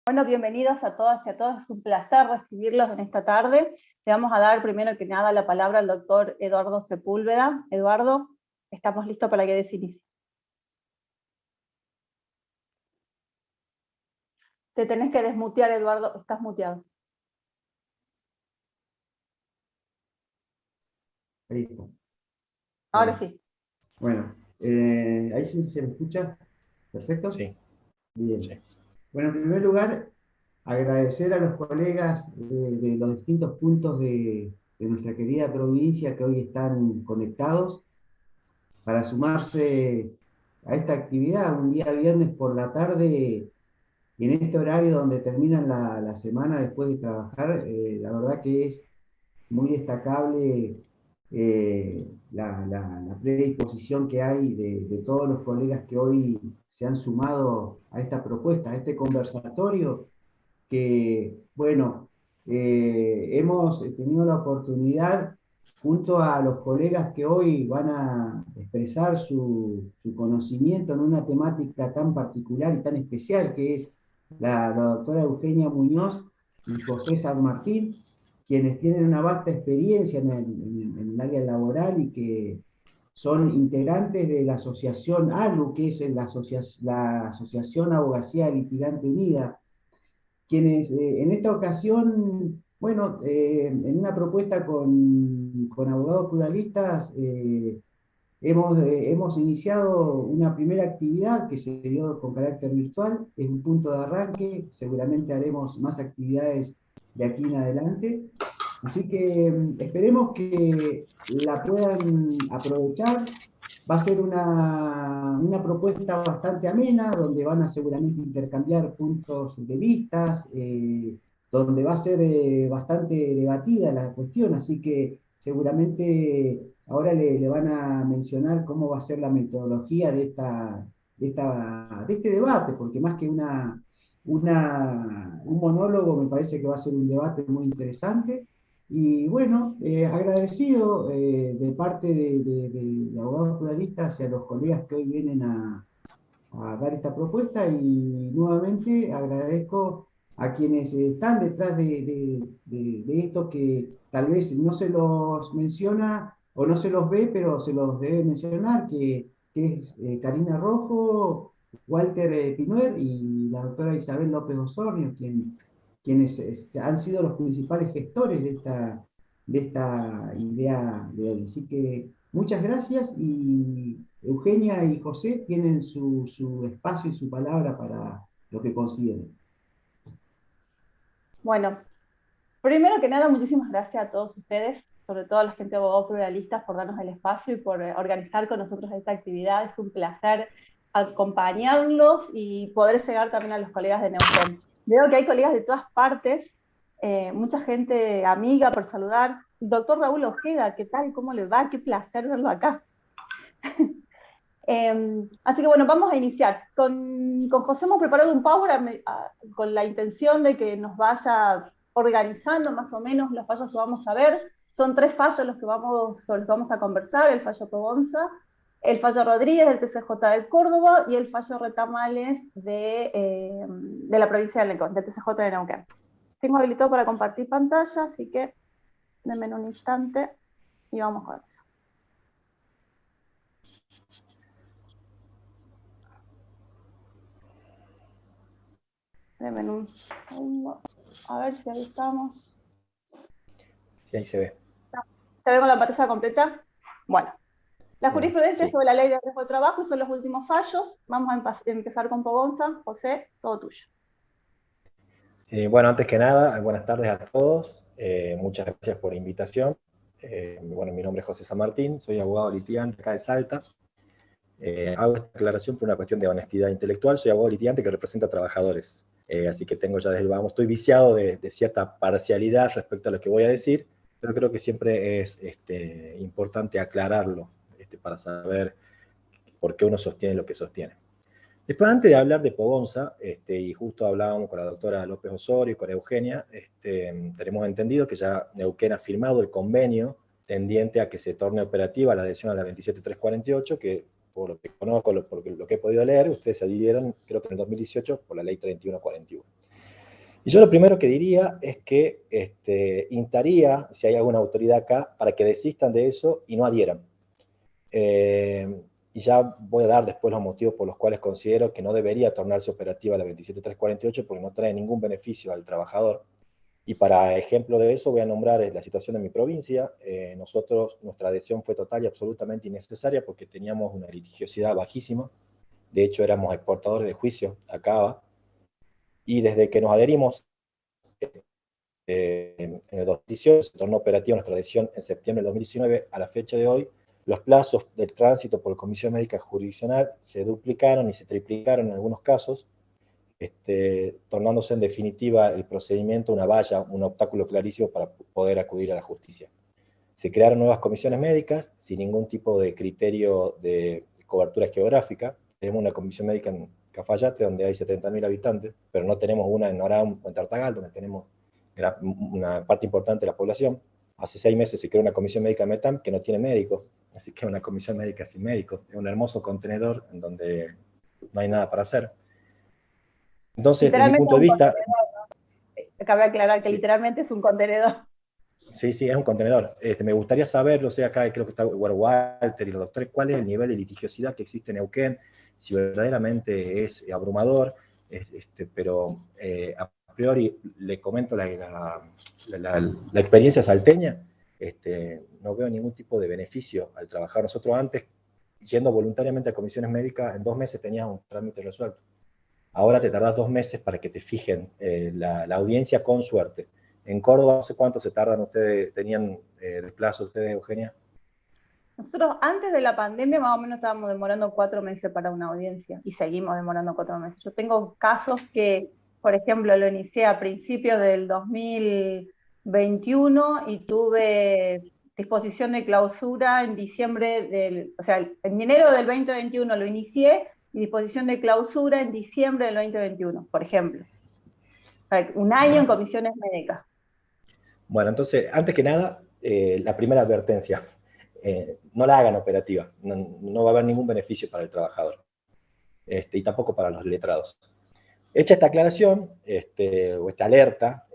Bueno, bienvenidos a todas y a todos. Es un placer recibirlos en esta tarde. Le vamos a dar primero que nada la palabra al doctor Eduardo Sepúlveda. Eduardo, estamos listos para que des inicio. Te tenés que desmutear, Eduardo. Estás muteado. Ahí está. Ahora sí. Bueno, ahí sí se me escucha. ¿Perfecto? Sí. Bien. Sí. Bueno, en primer lugar, agradecer a los colegas de los distintos puntos de nuestra querida provincia que hoy están conectados para sumarse a esta actividad un día viernes por la tarde y en este horario donde terminan la semana después de trabajar. La verdad que es muy destacable la predisposición que hay de todos los colegas que hoy se han sumado a esta propuesta, a este conversatorio, que, bueno, hemos tenido la oportunidad, junto a los colegas que hoy van a expresar su conocimiento en una temática tan particular y tan especial, que es la doctora Eugenia Muñoz y José San Martín, quienes tienen una vasta experiencia en el área laboral y que son integrantes de la asociación ALU, que es la Asociación Abogacía Litigante Unida, quienes en esta ocasión, bueno, en una propuesta con abogados pluralistas, hemos iniciado una primera actividad que se dio con carácter virtual, es un punto de arranque, seguramente haremos más actividades de aquí en adelante, así que esperemos que la puedan aprovechar. Va a ser una propuesta bastante amena, donde van a seguramente intercambiar puntos de vistas, donde va a ser bastante debatida la cuestión, así que seguramente ahora le van a mencionar cómo va a ser la metodología de este debate, porque más que un monólogo, me parece que va a ser un debate muy interesante. Y bueno, agradecido de parte de abogados pluralistas y a los colegas que hoy vienen a dar esta propuesta, y nuevamente agradezco a quienes están detrás de esto, que tal vez no se los menciona o no se los ve, pero se los debe mencionar, que es Karina Rojo, Walter Pinuer y la doctora Isabel López Osornio, quienes han sido los principales gestores de esta idea de hoy. Así que muchas gracias, y Eugenia y José tienen su espacio y su palabra para lo que consideren. Bueno, primero que nada, muchísimas gracias a todos ustedes, sobre todo a la gente de Abogados Pluralistas, por darnos el espacio y por organizar con nosotros esta actividad. Es un placer acompañarlos y poder llegar también a los colegas de Neuquén. Veo que hay colegas de todas partes, mucha gente amiga por saludar. Doctor Raúl Ojeda, ¿qué tal? ¿Cómo le va? Qué placer verlo acá. Así que bueno, vamos a iniciar. Con José hemos preparado un PowerPoint con la intención de que nos vaya organizando más o menos los fallos que vamos a ver. Son 3 fallos sobre los que vamos a conversar: el fallo Pogonza, el fallo Rodríguez del TCJ de Córdoba y el fallo Retamales de la provincia de Neuquén, del TCJ de Neuquén. Tengo habilitado para compartir pantalla, así que denme un instante y vamos con eso. Denme un segundo. A ver si ahí estamos. Sí, ahí se ve. ¿Se ve con la pantalla completa? Bueno, la jurisprudencia Sí. sobre la ley de riesgo de trabajo y son los últimos fallos. Vamos a empezar con Pogonza. José, todo tuyo. Bueno, antes que nada, buenas tardes a todos. Muchas gracias por la invitación. Bueno, mi nombre es José San Martín, soy abogado litigante acá de Salta. Hago esta aclaración por una cuestión de honestidad intelectual. Soy abogado litigante que representa a trabajadores. Así que tengo ya desde el vamos, estoy viciado de cierta parcialidad respecto a lo que voy a decir, pero creo que siempre es importante aclararlo para saber por qué uno sostiene lo que sostiene. Después, antes de hablar de Pogonza, y justo hablábamos con la doctora López Osorio y con Eugenia, tenemos entendido que ya Neuquén ha firmado el convenio tendiente a que se torne operativa la adhesión a la 27348, que por lo que conozco, por lo que he podido leer, ustedes se adhirieron, creo que en el 2018, por la ley 3141. Y yo lo primero que diría es que instaría, si hay alguna autoridad acá, para que desistan de eso y no adhieran. Y ya voy a dar después los motivos por los cuales considero que no debería tornarse operativa la 27348 porque no trae ningún beneficio al trabajador. Y para ejemplo de eso voy a nombrar la situación de mi provincia. Nosotros, nuestra adhesión fue total y absolutamente innecesaria porque teníamos una litigiosidad bajísima. De hecho, éramos exportadores de juicio a Cava. Y desde que nos adherimos en el 2018, se tornó operativa nuestra adhesión en septiembre del 2019, a la fecha de hoy, los plazos del tránsito por Comisión Médica Jurisdiccional se duplicaron y se triplicaron en algunos casos, tornándose en definitiva el procedimiento una valla, un obstáculo clarísimo para poder acudir a la justicia. Se crearon nuevas comisiones médicas sin ningún tipo de criterio de cobertura geográfica. Tenemos una comisión médica en Cafayate, donde hay 70.000 habitantes, pero no tenemos una en Noram o en Tartagal, donde tenemos una parte importante de la población. Hace 6 meses se creó una comisión médica en Metam que no tiene médicos, así que es una comisión médica sin médicos. Es un hermoso contenedor en donde no hay nada para hacer. Entonces, desde mi Literalmente punto es de un vista... contenedor. Cabe aclarar que Sí, literalmente es un contenedor. sí, sí, es un contenedor. Me gustaría saber, o sea, acá creo que está bueno, Walter y los doctores, cuál es el nivel de litigiosidad que existe en Neuquén, si verdaderamente es abrumador, pero a priori le comento la experiencia salteña, no veo ningún tipo de beneficio al trabajar. Nosotros antes, yendo voluntariamente a comisiones médicas, en 2 meses tenías un trámite resuelto. Ahora te tardás 2 meses para que te fijen la audiencia con suerte. En Córdoba, no sé cuánto se tardan ustedes, tenían de plazo ustedes, Eugenia. Nosotros antes de la pandemia más o menos estábamos demorando 4 meses para una audiencia y seguimos demorando 4 meses. Yo tengo casos que, por ejemplo, lo inicié a principios del 2021 y tuve disposición de clausura en diciembre o sea, en enero del 2021 lo inicié y disposición de clausura en diciembre del 2021, por ejemplo. Un año en comisiones médicas. Bueno, entonces, antes que nada, la primera advertencia, no la hagan operativa, no va a haber ningún beneficio para el trabajador, y tampoco para los letrados. Hecha esta aclaración, o esta alerta,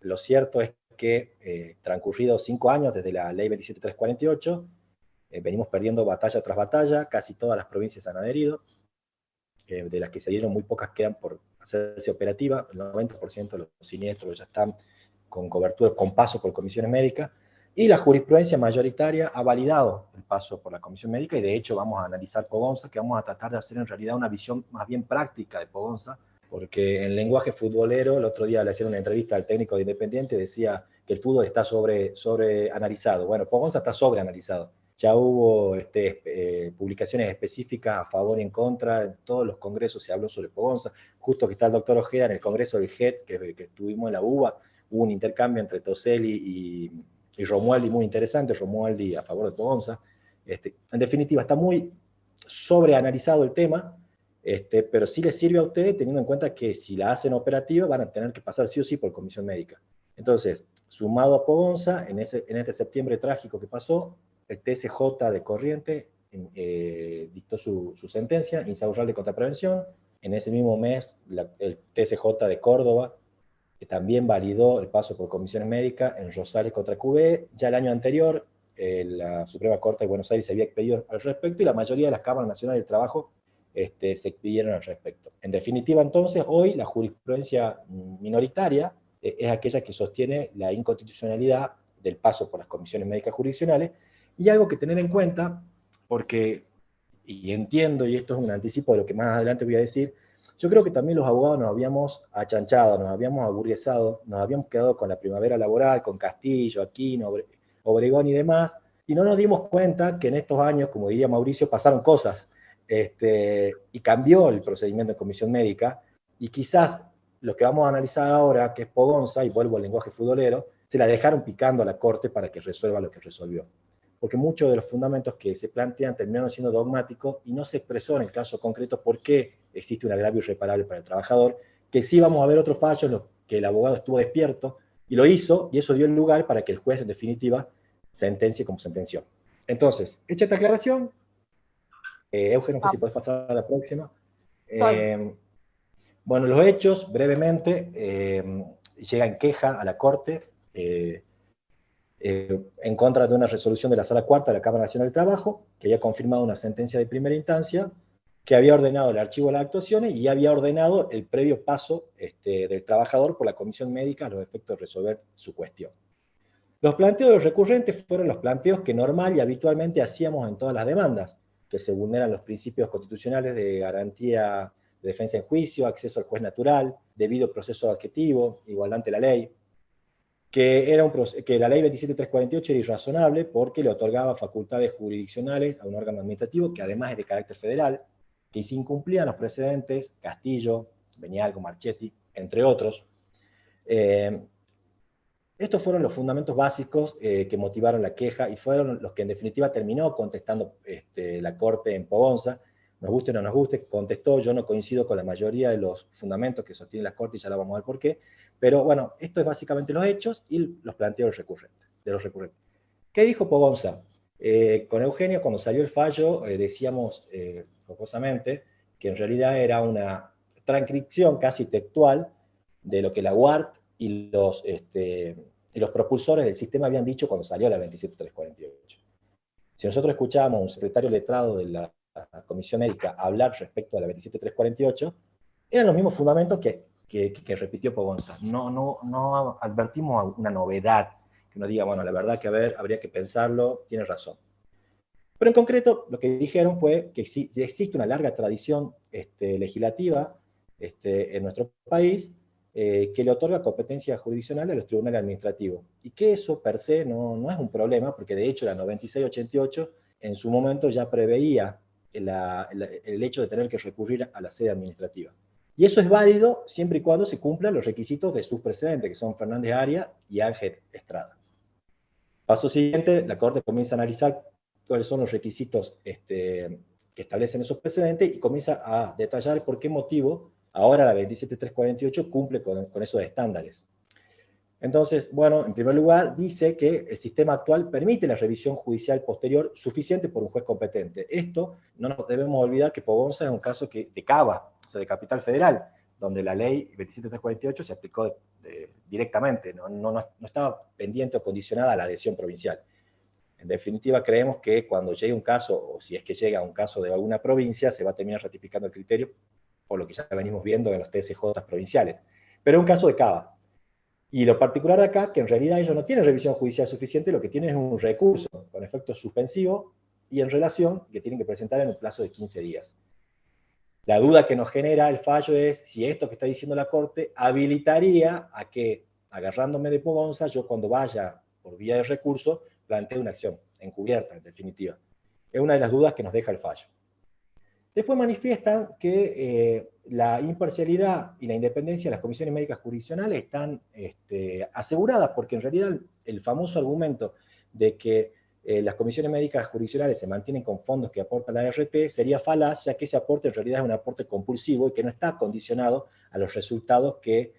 lo cierto es que transcurridos 5 años desde la ley 27348, venimos perdiendo batalla tras batalla, casi todas las provincias han adherido, de las que se dieron muy pocas quedan por hacerse operativa, el 90% de los siniestros ya están con cobertura, con paso por comisiones médicas, y la jurisprudencia mayoritaria ha validado el paso por la comisión médica, y de hecho vamos a analizar Pogonza, que vamos a tratar de hacer en realidad una visión más bien práctica de Pogonza, porque en lenguaje futbolero, el otro día le hacían una entrevista al técnico de Independiente, decía que el fútbol está sobre analizado. Bueno, Pogonza está sobre analizado. Ya hubo publicaciones específicas a favor y en contra, en todos los congresos se habló sobre Pogonza, justo que está el doctor Ojeda en el congreso del GETS, que estuvimos en la UBA, hubo un intercambio entre Toselli y Romualdi muy interesante, Romualdi a favor de Pogonza. En definitiva, está muy sobreanalizado el tema, pero sí les sirve a ustedes teniendo en cuenta que si la hacen operativa van a tener que pasar sí o sí por comisión médica. Entonces, sumado a Pogonza, en este septiembre trágico que pasó, el TSJ de Corrientes dictó su sentencia, insaurral de contraprevención. En ese mismo mes, el TSJ de Córdoba, que también validó el paso por comisiones médicas en Rosales contra QB. Ya el año anterior, la Suprema Corte de Buenos Aires se había expedido al respecto y la mayoría de las cámaras nacionales del trabajo se expidieron al respecto. En definitiva, entonces, hoy la jurisprudencia minoritaria es aquella que sostiene la inconstitucionalidad del paso por las comisiones médicas jurisdiccionales, y algo que tener en cuenta, porque, y entiendo, y esto es un anticipo de lo que más adelante voy a decir, yo creo que también los abogados nos habíamos achanchado, nos habíamos aburguesado, nos habíamos quedado con la primavera laboral, con Castillo, Aquino, Obregón y demás, y no nos dimos cuenta que en estos años, como diría Mauricio, pasaron cosas, y cambió el procedimiento de comisión médica, y quizás lo que vamos a analizar ahora, que es Pogonza, y vuelvo al lenguaje futbolero, se la dejaron picando a la Corte para que resuelva lo que resolvió. Porque muchos de los fundamentos que se plantean terminaron siendo dogmáticos y no se expresó en el caso concreto por qué existe un agravio irreparable para el trabajador, que sí vamos a ver otros fallos en los que el abogado estuvo despierto y lo hizo, y eso dio lugar para que el juez en definitiva sentencie como sentenció. Entonces, hecha esta aclaración, Eugenio, no sé si puedes pasar a la próxima. Bueno, los hechos, brevemente, llegan queja a la Corte en contra de una resolución de la Sala Cuarta de la Cámara Nacional del Trabajo, que había confirmado una sentencia de primera instancia, que había ordenado el archivo de las actuaciones y había ordenado el previo paso del trabajador por la comisión médica a los efectos de resolver su cuestión. Los planteos de los recurrentes fueron los planteos que normal y habitualmente hacíamos en todas las demandas, que se vulneran los principios constitucionales de garantía de defensa en juicio, acceso al juez natural, debido proceso adjetivo, igualdad ante la ley, que la ley 27348 era irrazonable porque le otorgaba facultades jurisdiccionales a un órgano administrativo que además es de carácter federal, que se incumplían los precedentes, Castillo, Benialgo, Marchetti, entre otros. Estos fueron los fundamentos básicos que motivaron la queja y fueron los que en definitiva terminó contestando la Corte en Pogonza. Nos guste o no nos guste, contestó. Yo no coincido con la mayoría de los fundamentos que sostiene la Corte y ya la vamos a ver por qué. Pero bueno, esto es básicamente los hechos y los planteos de los recurrentes. ¿Qué dijo Pogonza? Con Eugenio, cuando salió el fallo, decíamos jocosamente que en realidad era una transcripción casi textual de lo que la UART y los propulsores del sistema habían dicho cuando salió la 27348. Si nosotros escuchábamos a un secretario letrado de la Comisión Médica hablar respecto a la 27348, eran los mismos fundamentos que repitió Pogonza. No advertimos una novedad, que uno diga, bueno, la verdad que a ver, habría que pensarlo, tiene razón. Pero en concreto, lo que dijeron fue que existe una larga tradición legislativa en nuestro país que le otorga competencia jurisdiccional a los tribunales administrativos. Y que eso per se no es un problema, porque de hecho la 9688 en su momento ya preveía el hecho de tener que recurrir a la sede administrativa. Y eso es válido siempre y cuando se cumplan los requisitos de sus precedentes, que son Fernández Arias y Ángel Estrada. Paso siguiente, la Corte comienza a analizar cuáles son los requisitos que establecen esos precedentes y comienza a detallar por qué motivo ahora la 27348 cumple con esos estándares. Entonces, bueno, en primer lugar, dice que el sistema actual permite la revisión judicial posterior suficiente por un juez competente. Esto, no nos debemos olvidar que Pogonza es un caso de Cava, o sea, de Capital Federal, donde la ley 27348 se aplicó directamente, no estaba pendiente o condicionada a la adhesión provincial. En definitiva, creemos que cuando llegue un caso, o si es que llega un caso de alguna provincia, se va a terminar ratificando el criterio, por lo que ya venimos viendo en los TSJ provinciales. Pero es un caso de Cava. Y lo particular de acá, que en realidad ellos no tienen revisión judicial suficiente, lo que tienen es un recurso con efecto suspensivo y en relación que tienen que presentar en un plazo de 15 días. La duda que nos genera el fallo es si esto que está diciendo la Corte habilitaría a que, agarrándome de Pogonza, yo cuando vaya por vía de recurso, plantee una acción encubierta, en definitiva. Es una de las dudas que nos deja el fallo. Después manifiestan que la imparcialidad y la independencia de las comisiones médicas jurisdiccionales están aseguradas, porque en realidad el famoso argumento de que las comisiones médicas jurisdiccionales se mantienen con fondos que aporta la ARP sería falaz, ya que ese aporte en realidad es un aporte compulsivo y que no está condicionado a los resultados que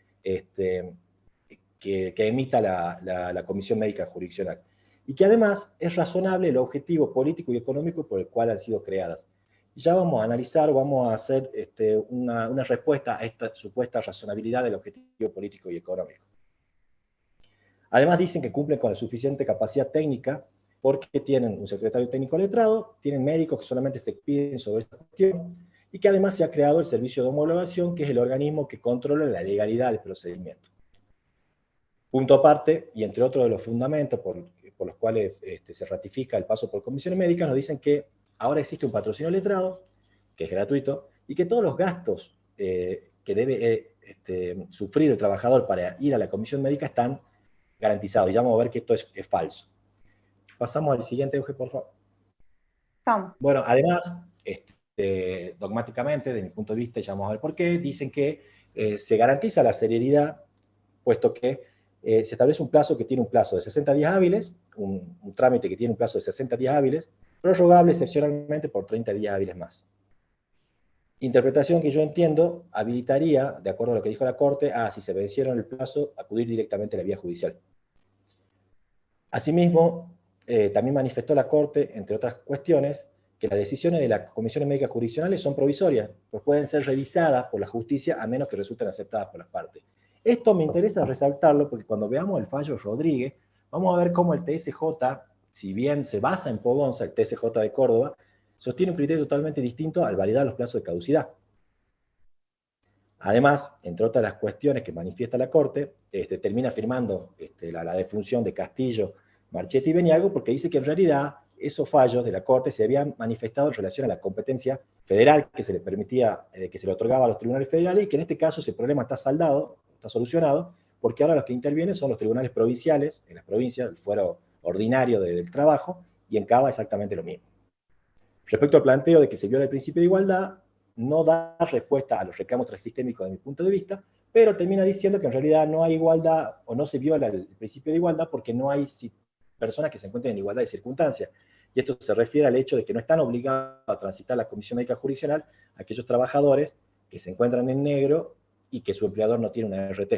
emita la Comisión Médica Jurisdiccional. Y que además es razonable el objetivo político y económico por el cual han sido creadas. Ya vamos a analizar, vamos a hacer una respuesta a esta supuesta razonabilidad del objetivo político y económico. Además dicen que cumplen con la suficiente capacidad técnica porque tienen un secretario técnico letrado, tienen médicos que solamente se piden sobre esta cuestión y que además se ha creado el servicio de homologación, que es el organismo que controla la legalidad del procedimiento. Punto aparte, y entre otros de los fundamentos por los cuales se ratifica el paso por comisiones médicas, nos dicen que ahora existe un patrocinio letrado, que es gratuito, y que todos los gastos que debe sufrir el trabajador para ir a la comisión médica están garantizados. Y ya vamos a ver que esto es falso. Pasamos al siguiente, Euge, por favor. Vamos. Bueno, además, dogmáticamente, desde mi punto de vista, ya vamos a ver por qué, dicen que se garantiza la celeridad, puesto que se establece un plazo que tiene un plazo de 60 días hábiles, un trámite que tiene un plazo de 60 días hábiles, prorrogable excepcionalmente por 30 días hábiles más. Interpretación que yo entiendo habilitaría, de acuerdo a lo que dijo la Corte, a, si se vencieron el plazo, acudir directamente a la vía judicial. Asimismo, también manifestó la Corte, entre otras cuestiones, que las decisiones de las comisiones médicas jurisdiccionales son provisorias, pues pueden ser revisadas por la justicia a menos que resulten aceptadas por las partes. Esto me interesa resaltarlo porque cuando veamos el fallo Rodríguez, vamos a ver cómo el TSJ, si bien se basa en Pogonza, el TSJ de Córdoba, sostiene un criterio totalmente distinto al validar los plazos de caducidad. Además, entre otras las cuestiones que manifiesta la Corte, termina firmando la defunción de Castillo, Marchetti y Benialgo, porque dice que en realidad esos fallos de la Corte se habían manifestado en relación a la competencia federal que se le permitía, que se le otorgaba a los tribunales federales, y que en este caso ese problema está saldado, está solucionado, porque ahora los que intervienen son los tribunales provinciales, en las provincias, el fuero ordinario del trabajo, y en Cava exactamente lo mismo. Respecto al planteo de que se viola el principio de igualdad, no da respuesta a los reclamos transistémicos de mi punto de vista, pero termina diciendo que en realidad no hay igualdad o no se viola el principio de igualdad porque no hay personas que se encuentren en igualdad de circunstancias. Y esto se refiere al hecho de que no están obligados a transitar la Comisión Médica Jurisdiccional aquellos trabajadores que se encuentran en negro y que su empleador no tiene una RT.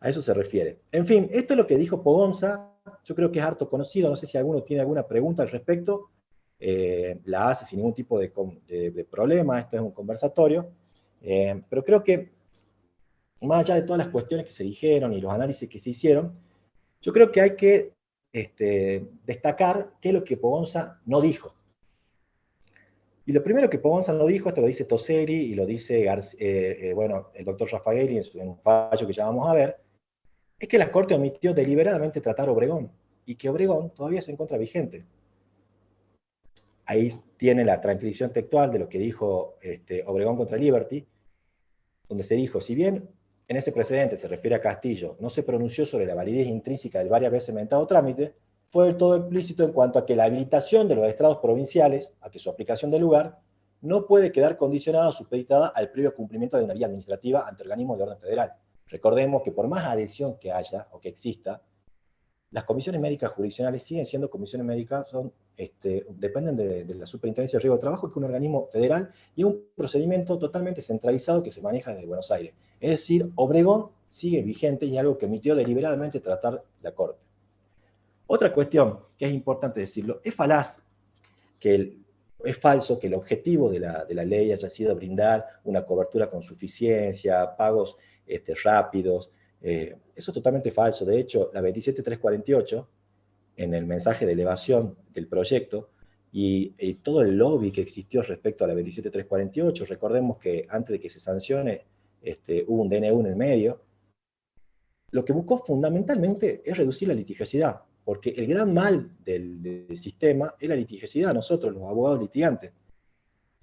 A eso se refiere. En fin, esto es lo que dijo Pogonza. Yo creo que es harto conocido. No sé si alguno tiene alguna pregunta al respecto. La hace sin ningún tipo de problema. Esto es un conversatorio. Pero creo que, más allá de todas las cuestiones que se dijeron y los análisis que se hicieron, yo creo que hay que destacar qué es lo que Pogonza no dijo. Y lo primero que Pogonza no dijo, esto lo dice Tosseri y lo dice bueno, el doctor Raffaelli en un fallo que ya vamos a ver, es que la Corte omitió deliberadamente tratar Obregón, y que Obregón todavía se encuentra vigente. Ahí tiene la transcripción textual de lo que dijo Obregón contra Liberty, donde se dijo, si bien en ese precedente se refiere a Castillo, no se pronunció sobre la validez intrínseca del varias veces mentado trámite, fue del todo explícito en cuanto a que la habilitación de los estrados provinciales, a que su aplicación de lugar, no puede quedar condicionada o supeditada al previo cumplimiento de una vía administrativa ante organismos de orden federal. Recordemos que por más adhesión que haya o que exista, las comisiones médicas jurisdiccionales siguen siendo comisiones médicas, dependen de la Superintendencia de Riesgo de Trabajo, que es un organismo federal, y un procedimiento totalmente centralizado que se maneja desde Buenos Aires. Es decir, Obregón sigue vigente y algo que emitió deliberadamente tratar la Corte. Otra cuestión que es importante decirlo, es falso que el objetivo de la ley haya sido brindar una cobertura con suficiencia, pagos rápidos. Eso es totalmente falso. De hecho, la 27348, en el mensaje de elevación del proyecto, y todo el lobby que existió respecto a la 27348, recordemos que antes de que se sancione, hubo un DNU en el medio, lo que buscó fundamentalmente es reducir la litigiosidad, porque el gran mal del sistema es la litigiosidad, nosotros los abogados litigantes.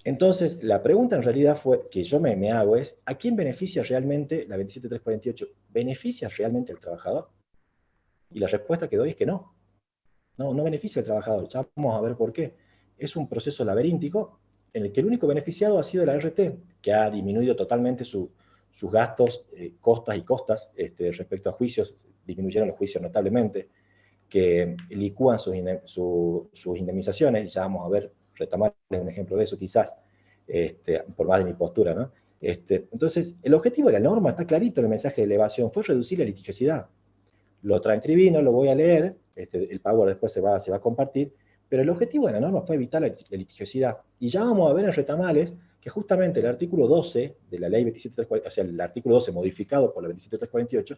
Entonces, la pregunta en realidad que yo me hago es, ¿a quién beneficia realmente la 27348? ¿Beneficia realmente al trabajador? Y la respuesta que doy es que no. No beneficia al trabajador. Ya vamos a ver por qué. Es un proceso laberíntico en el que el único beneficiado ha sido la RT, que ha disminuido totalmente sus gastos, costas respecto a juicios, disminuyeron los juicios notablemente, que licúan sus indemnizaciones, ya vamos a ver, retomar un ejemplo de eso quizás, por más de mi postura, ¿no? Entonces, el objetivo de la norma está clarito en el mensaje de elevación, fue reducir la litigiosidad. Lo transcribí, no lo voy a leer, el Power después se va a compartir, pero el objetivo de la norma fue evitar la litigiosidad. Y ya vamos a ver en retamales que justamente el artículo 12 de la ley 27348, o sea, el artículo 12 modificado por la 27348,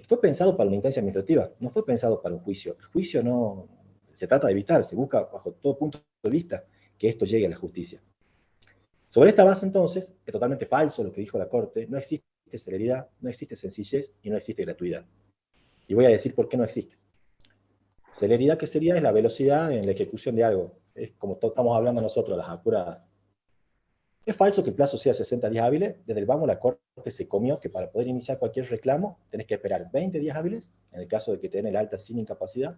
fue pensado para una instancia administrativa, no fue pensado para un juicio. El juicio no se trata de evitar, se busca bajo todo punto de vista que esto llegue a la justicia. Sobre esta base, entonces, es totalmente falso lo que dijo la Corte, no existe celeridad, no existe sencillez y no existe gratuidad. Y voy a decir por qué no existe. Celeridad, ¿qué sería? Es la velocidad en la ejecución de algo. Es como estamos hablando nosotros, las apuradas. Es falso que el plazo sea 60 días hábiles. Desde el vamos, la Corte se comió que para poder iniciar cualquier reclamo tenés que esperar 20 días hábiles, en el caso de que tenés el alta sin incapacidad.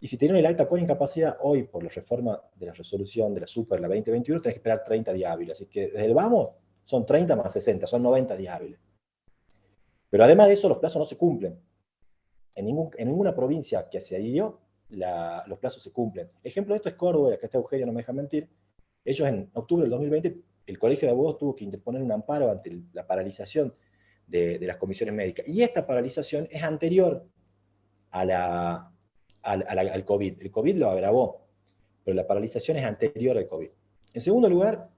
Y si tenés el alta con incapacidad, hoy, por la reforma de la resolución de la Super, la 2021, tenés que esperar 30 días hábiles. Así que desde el vamos son 30 más 60, son 90 días hábiles. Pero además de eso, los plazos no se cumplen. En ninguna provincia que se adhirió, los plazos se cumplen. Ejemplo de esto es Córdoba, y acá está Eugenio, no me deja mentir. Ellos en octubre del 2020, el Colegio de Abogados tuvo que interponer un amparo ante la paralización de las comisiones médicas. Y esta paralización es anterior al COVID. El COVID lo agravó. pero la paralización es anterior al COVID. En segundo lugar,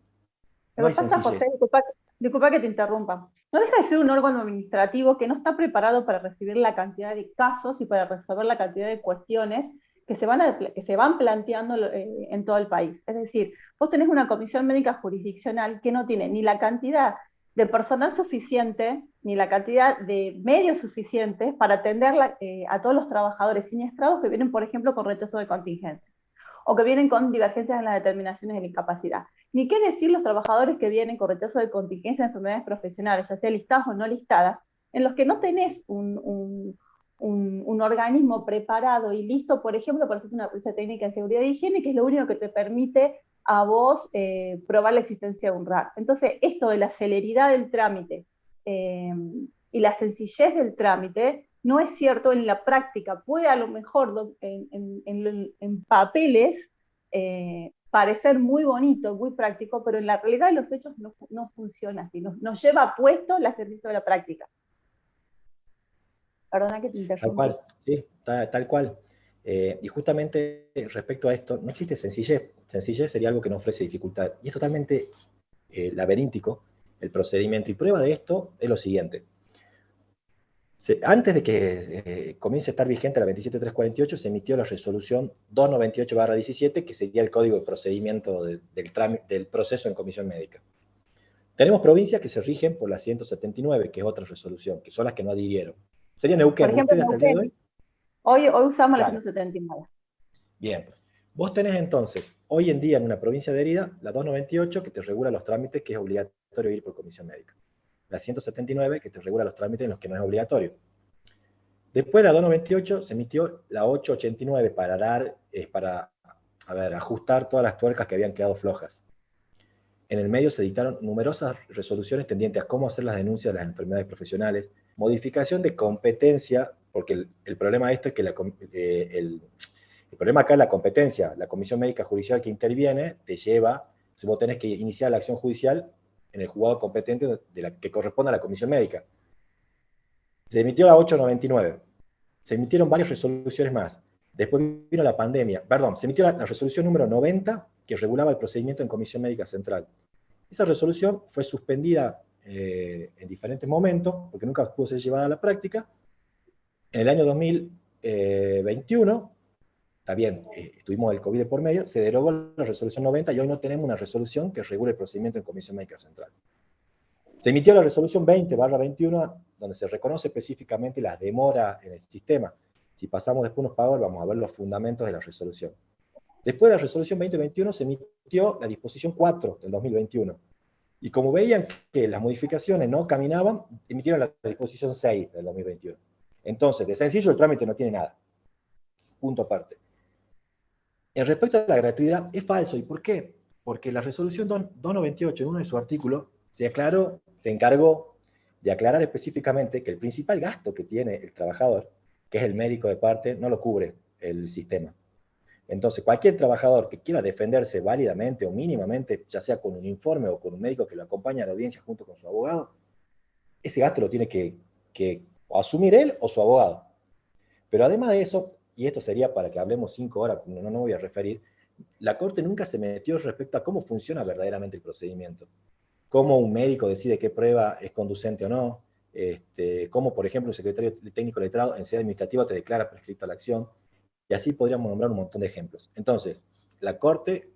no Lo hay que pasa, sencillez. José, disculpa que te interrumpa. No deja de ser un órgano administrativo que no está preparado para recibir la cantidad de casos y para resolver la cantidad de cuestiones que se van planteando en todo el país. Es decir, vos tenés una comisión médica jurisdiccional que no tiene ni la cantidad de personal suficiente, ni la cantidad de medios suficientes para atender a todos los trabajadores siniestrados que vienen, por ejemplo, con rechazo de contingencia, o que vienen con divergencias en las determinaciones de la incapacidad. Ni qué decir los trabajadores que vienen con rechazo de contingencia de enfermedades profesionales, ya sea listadas o no listadas, en los que no tenés un organismo preparado y listo, por ejemplo, para hacer una prueba técnica de seguridad y higiene, que es lo único que te permite a vos probar la existencia de un RAC. Entonces, esto de la celeridad del trámite y la sencillez del trámite no es cierto en la práctica. Puede a lo mejor en papeles parecer muy bonito, muy práctico, pero en la realidad de los hechos no funciona así. Nos lleva puesto el ejercicio de la práctica. Perdona que te interrumpa. Tal cual, sí, tal cual. Y justamente respecto a esto, no existe sencillez. Sencillez sería algo que no ofrece dificultad. Y es totalmente laberíntico el procedimiento. Y prueba de esto es lo siguiente. Antes de que comience a estar vigente la 27348, se emitió la resolución 298/17, que sería el código de procedimiento del proceso en comisión médica. Tenemos provincias que se rigen por la 179, que es otra resolución, que son las que no adhirieron. Sería Neuquén. Por ejemplo, ¿Ustedes hasta el día de hoy? Hoy usamos Claro. la 179. Bien. Vos tenés entonces, hoy en día en una provincia adherida, la 298, que te regula los trámites, que es obligatorio ir por comisión médica. La 179, que te regula los trámites en los que no es obligatorio. Después de la 298 se emitió la 889 para ajustar todas las tuercas que habían quedado flojas. En el medio se dictaron numerosas resoluciones tendientes a cómo hacer las denuncias de las enfermedades profesionales, modificación de competencia, porque el problema de esto es que el problema acá es la competencia. La comisión médica judicial que interviene te lleva, si vos tenés que iniciar la acción judicial en el juzgado competente que corresponde a la comisión médica. Se emitió la 899. Se emitieron varias resoluciones más. Después vino la pandemia. Perdón, se emitió la resolución número 90, que regulaba el procedimiento en Comisión Médica Central. Esa resolución fue suspendida en diferentes momentos, porque nunca pudo ser llevada a la práctica. En el año 2021, también tuvimos el COVID de por medio, se derogó la resolución 90 y hoy no tenemos una resolución que regule el procedimiento en Comisión Médica Central. Se emitió la resolución 20/21, donde se reconoce específicamente las demoras en el sistema. Si pasamos después unos pagos, vamos a ver los fundamentos de la resolución. Después de la resolución 2021 se emitió la disposición 4 del 2021. Y como veían que las modificaciones no caminaban, emitieron la disposición 6 del 2021. Entonces, de sencillo el trámite no tiene nada. Punto aparte. En respecto a la gratuidad, es falso. ¿Y por qué? Porque la resolución 298, en uno de sus artículos, se encargó de aclarar específicamente que el principal gasto que tiene el trabajador, que es el médico de parte, no lo cubre el sistema. Entonces, cualquier trabajador que quiera defenderse válidamente o mínimamente, ya sea con un informe o con un médico que lo acompañe a la audiencia junto con su abogado, ese gasto lo tiene que asumir él o su abogado. Pero además de eso, y esto sería para que hablemos 5 horas, no voy a referir, la Corte nunca se metió respecto a cómo funciona verdaderamente el procedimiento. Cómo un médico decide qué prueba es conducente o no, cómo, por ejemplo, un secretario técnico letrado en sede administrativa te declara prescripta la acción, y así podríamos nombrar un montón de ejemplos. Entonces, la Corte,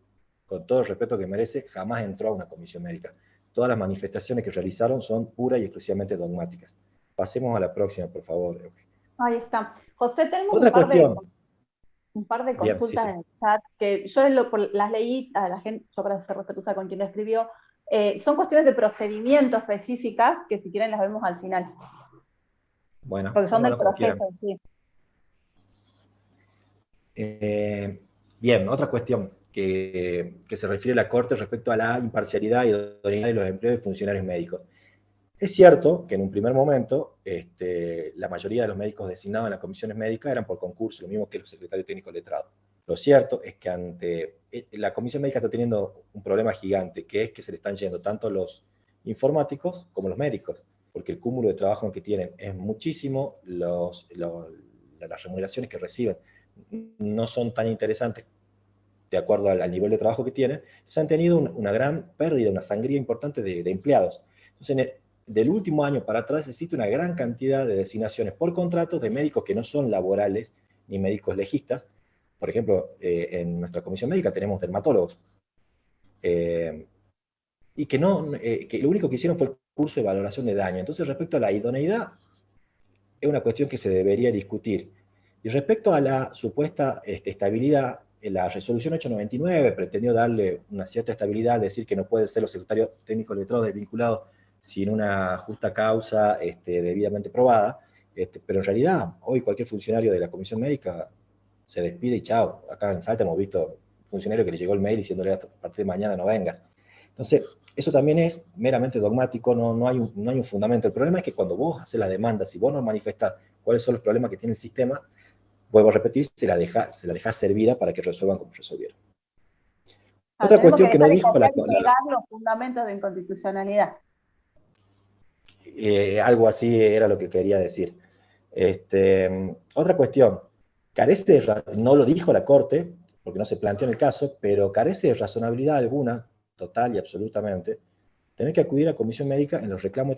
con todo el respeto que merece, jamás entró a una comisión médica. Todas las manifestaciones que realizaron son puras y exclusivamente dogmáticas. Pasemos a la próxima, por favor. Ahí está. José, tenemos Otra cuestión. un par de Bien, consultas sí. en el chat que yo las leí a la gente, yo para ser respetuosa con quien lo escribió. Son cuestiones de procedimiento específicas que si quieren las vemos al final. Bueno, Porque son del como proceso quieran. en sí. Bien, otra cuestión que se refiere a la Corte respecto a la imparcialidad y idoneidad de los empleos de funcionarios médicos. Es cierto que en un primer momento la mayoría de los médicos designados en las comisiones médicas eran por concurso, lo mismo que los secretarios técnicos letrados. Lo cierto es que la comisión médica está teniendo un problema gigante, que es que se le están yendo tanto los informáticos como los médicos, porque el cúmulo de trabajo que tienen es muchísimo, las remuneraciones que reciben no son tan interesantes de acuerdo al nivel de trabajo que tienen, entonces han tenido una gran pérdida, una sangría importante de empleados. Entonces, del último año para atrás existe una gran cantidad de designaciones por contratos de médicos que no son laborales ni médicos legistas. Por ejemplo, en nuestra comisión médica tenemos dermatólogos, eh, y que lo único que hicieron fue el curso de valoración de daño. Entonces, respecto a la idoneidad, es una cuestión que se debería discutir. Y respecto a la supuesta estabilidad, la resolución 899 pretendió darle una cierta estabilidad, decir que no puede ser los secretarios técnicos letrados desvinculados sin una justa causa debidamente probada, pero en realidad hoy cualquier funcionario de la comisión médica se despide y chao. Acá en Salta hemos visto funcionario que le llegó el mail diciéndole a partir de mañana no vengas. Entonces, eso también es meramente dogmático, no hay un fundamento. El problema es que cuando vos haces la demanda, si vos no manifestás cuáles son los problemas que tiene el sistema, vuelvo a repetir, se la dejás servida para que resuelvan como resolvieron. Otra Tenemos cuestión que que no dejar de dijo copiar y pegar los fundamentos de inconstitucionalidad. algo así era lo que quería decir. Otra cuestión, no lo dijo la Corte, porque no se planteó en el caso, pero carece de razonabilidad alguna, total y absolutamente, tener que acudir a comisión médica en los reclamos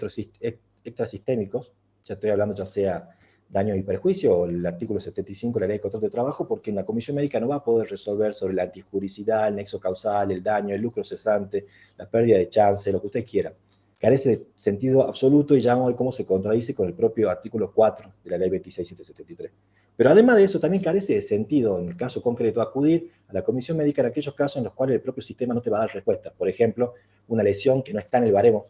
extrasistémicos, ya estoy hablando ya sea daño y perjuicio o el artículo 75 de la Ley de Contrato de Trabajo, porque en la comisión médica no va a poder resolver sobre la antijuricidad, el nexo causal, el daño, el lucro cesante, la pérdida de chance, lo que usted quiera. Carece de sentido absoluto y ya vamos a ver cómo se contradice con el propio artículo 4 de la Ley 26773. Pero además de eso, también carece de sentido, en el caso concreto, acudir a la comisión médica en aquellos casos en los cuales el propio sistema no te va a dar respuesta. Por ejemplo, una lesión que no está en el baremo.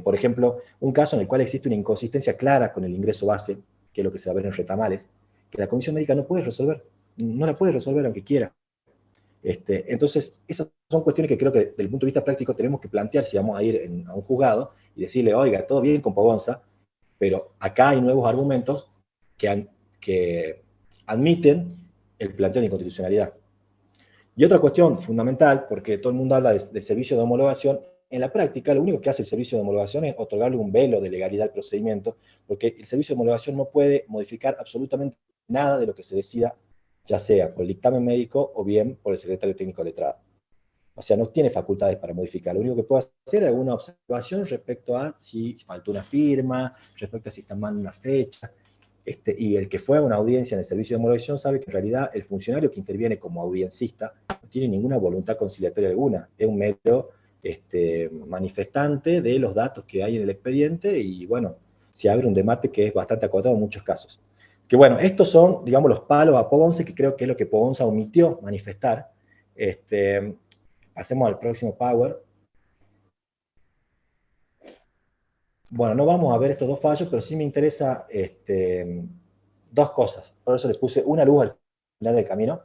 Por ejemplo, un caso en el cual existe una inconsistencia clara con el ingreso base, que es lo que se va a ver en retamales, que la comisión médica no puede resolver, no la puede resolver aunque quiera. Entonces, esas son cuestiones que creo que desde el punto de vista práctico tenemos que plantear si vamos a ir a un juzgado y decirle, oiga, todo bien con Pogonza, pero acá hay nuevos argumentos que admiten el planteo de inconstitucionalidad. Y otra cuestión fundamental, porque todo el mundo habla de servicio de homologación, en la práctica lo único que hace el servicio de homologación es otorgarle un velo de legalidad al procedimiento, porque el servicio de homologación no puede modificar absolutamente nada de lo que se decida, ya sea por el dictamen médico o bien por el secretario técnico letrado. O sea, no tiene facultades para modificar. Lo único que puede hacer es alguna observación respecto a si faltó una firma, respecto a si está mal una fecha. Y el que fue a una audiencia en el servicio de homologación sabe que en realidad el funcionario que interviene como audiencista no tiene ninguna voluntad conciliatoria alguna. Es un mero manifestante de los datos que hay en el expediente y, bueno, se abre un debate que es bastante acotado en muchos casos. Que bueno, estos son, digamos, los palos a Pogonza, que creo que es lo que Pogonza omitió manifestar. Pasemos al próximo Power. Bueno, no vamos a ver estos dos fallos, pero sí me interesa dos cosas. Por eso les puse una luz al final del camino.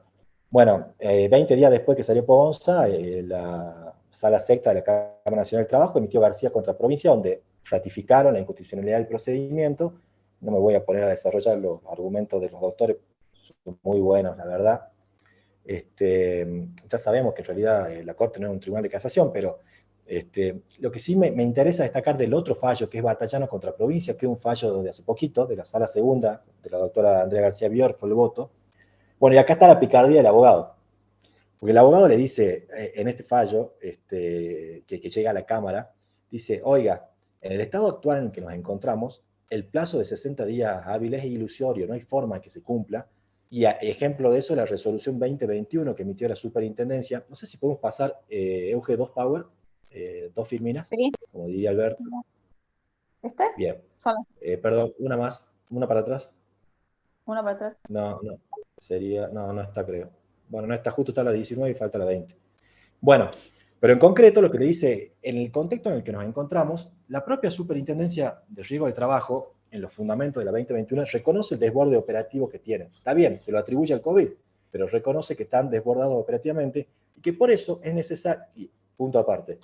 Bueno, 20 días después que salió Pogonza, la Sala Sexta de la Cámara Nacional del Trabajo emitió García contra Provincia, donde ratificaron la inconstitucionalidad del procedimiento. No me voy a poner a desarrollar los argumentos de los doctores, son muy buenos, la verdad. Ya sabemos que en realidad la Corte no es un tribunal de casación, pero lo que sí me interesa destacar del otro fallo, que es Batallano contra Provincia, que es un fallo de hace poquito, de la Sala Segunda, de la doctora Andrea García Bior, fue el voto. Bueno, y acá está la picardía del abogado. Porque el abogado le dice, en este fallo, que llega a la Cámara, dice, oiga, en el estado actual en el que nos encontramos, el plazo de 60 días hábiles es ilusorio, no hay forma de que se cumpla. Y ejemplo de eso es la resolución 2021 que emitió la superintendencia. No sé si podemos pasar, Euge, dos Power, dos firminas, ¿Sí? como diría Alberto. ¿Este? Bien. Solo. Perdón, una más, una para atrás. Una para atrás. No, no está, creo. Bueno, no está, justo está la 19 y falta la 20. Bueno, pero en concreto lo que le dice, en el contexto en el que nos encontramos, la propia Superintendencia de Riesgo de Trabajo, en los fundamentos de la 2021, reconoce el desborde operativo que tiene. Está bien, se lo atribuye al COVID, pero reconoce que están desbordados operativamente y que por eso es necesario, punto aparte.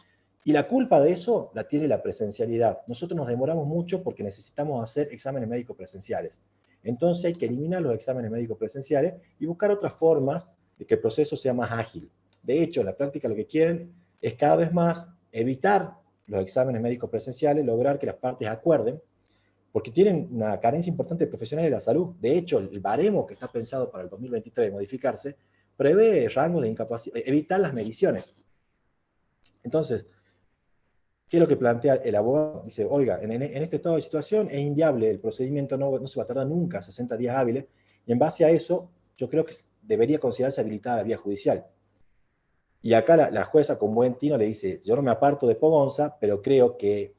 Y la culpa de eso la tiene la presencialidad. Nosotros nos demoramos mucho porque necesitamos hacer exámenes médicos presenciales. Entonces hay que eliminar los exámenes médicos presenciales y buscar otras formas de que el proceso sea más ágil. De hecho, en la práctica lo que quieren es cada vez más evitar los exámenes médicos presenciales, lograr que las partes acuerden, porque tienen una carencia importante de profesionales de la salud. De hecho, el baremo que está pensado para el 2023 de modificarse, prevé rangos de incapacidad, evitar las mediciones. Entonces, ¿qué es lo que plantea el abogado? Dice, oiga, en este estado de situación es inviable, el procedimiento no se va a tardar nunca, 60 días hábiles, y en base a eso, yo creo que debería considerarse habilitada la vía judicial. Y acá la jueza con buen tino le dice, yo no me aparto de Pogonza, pero creo que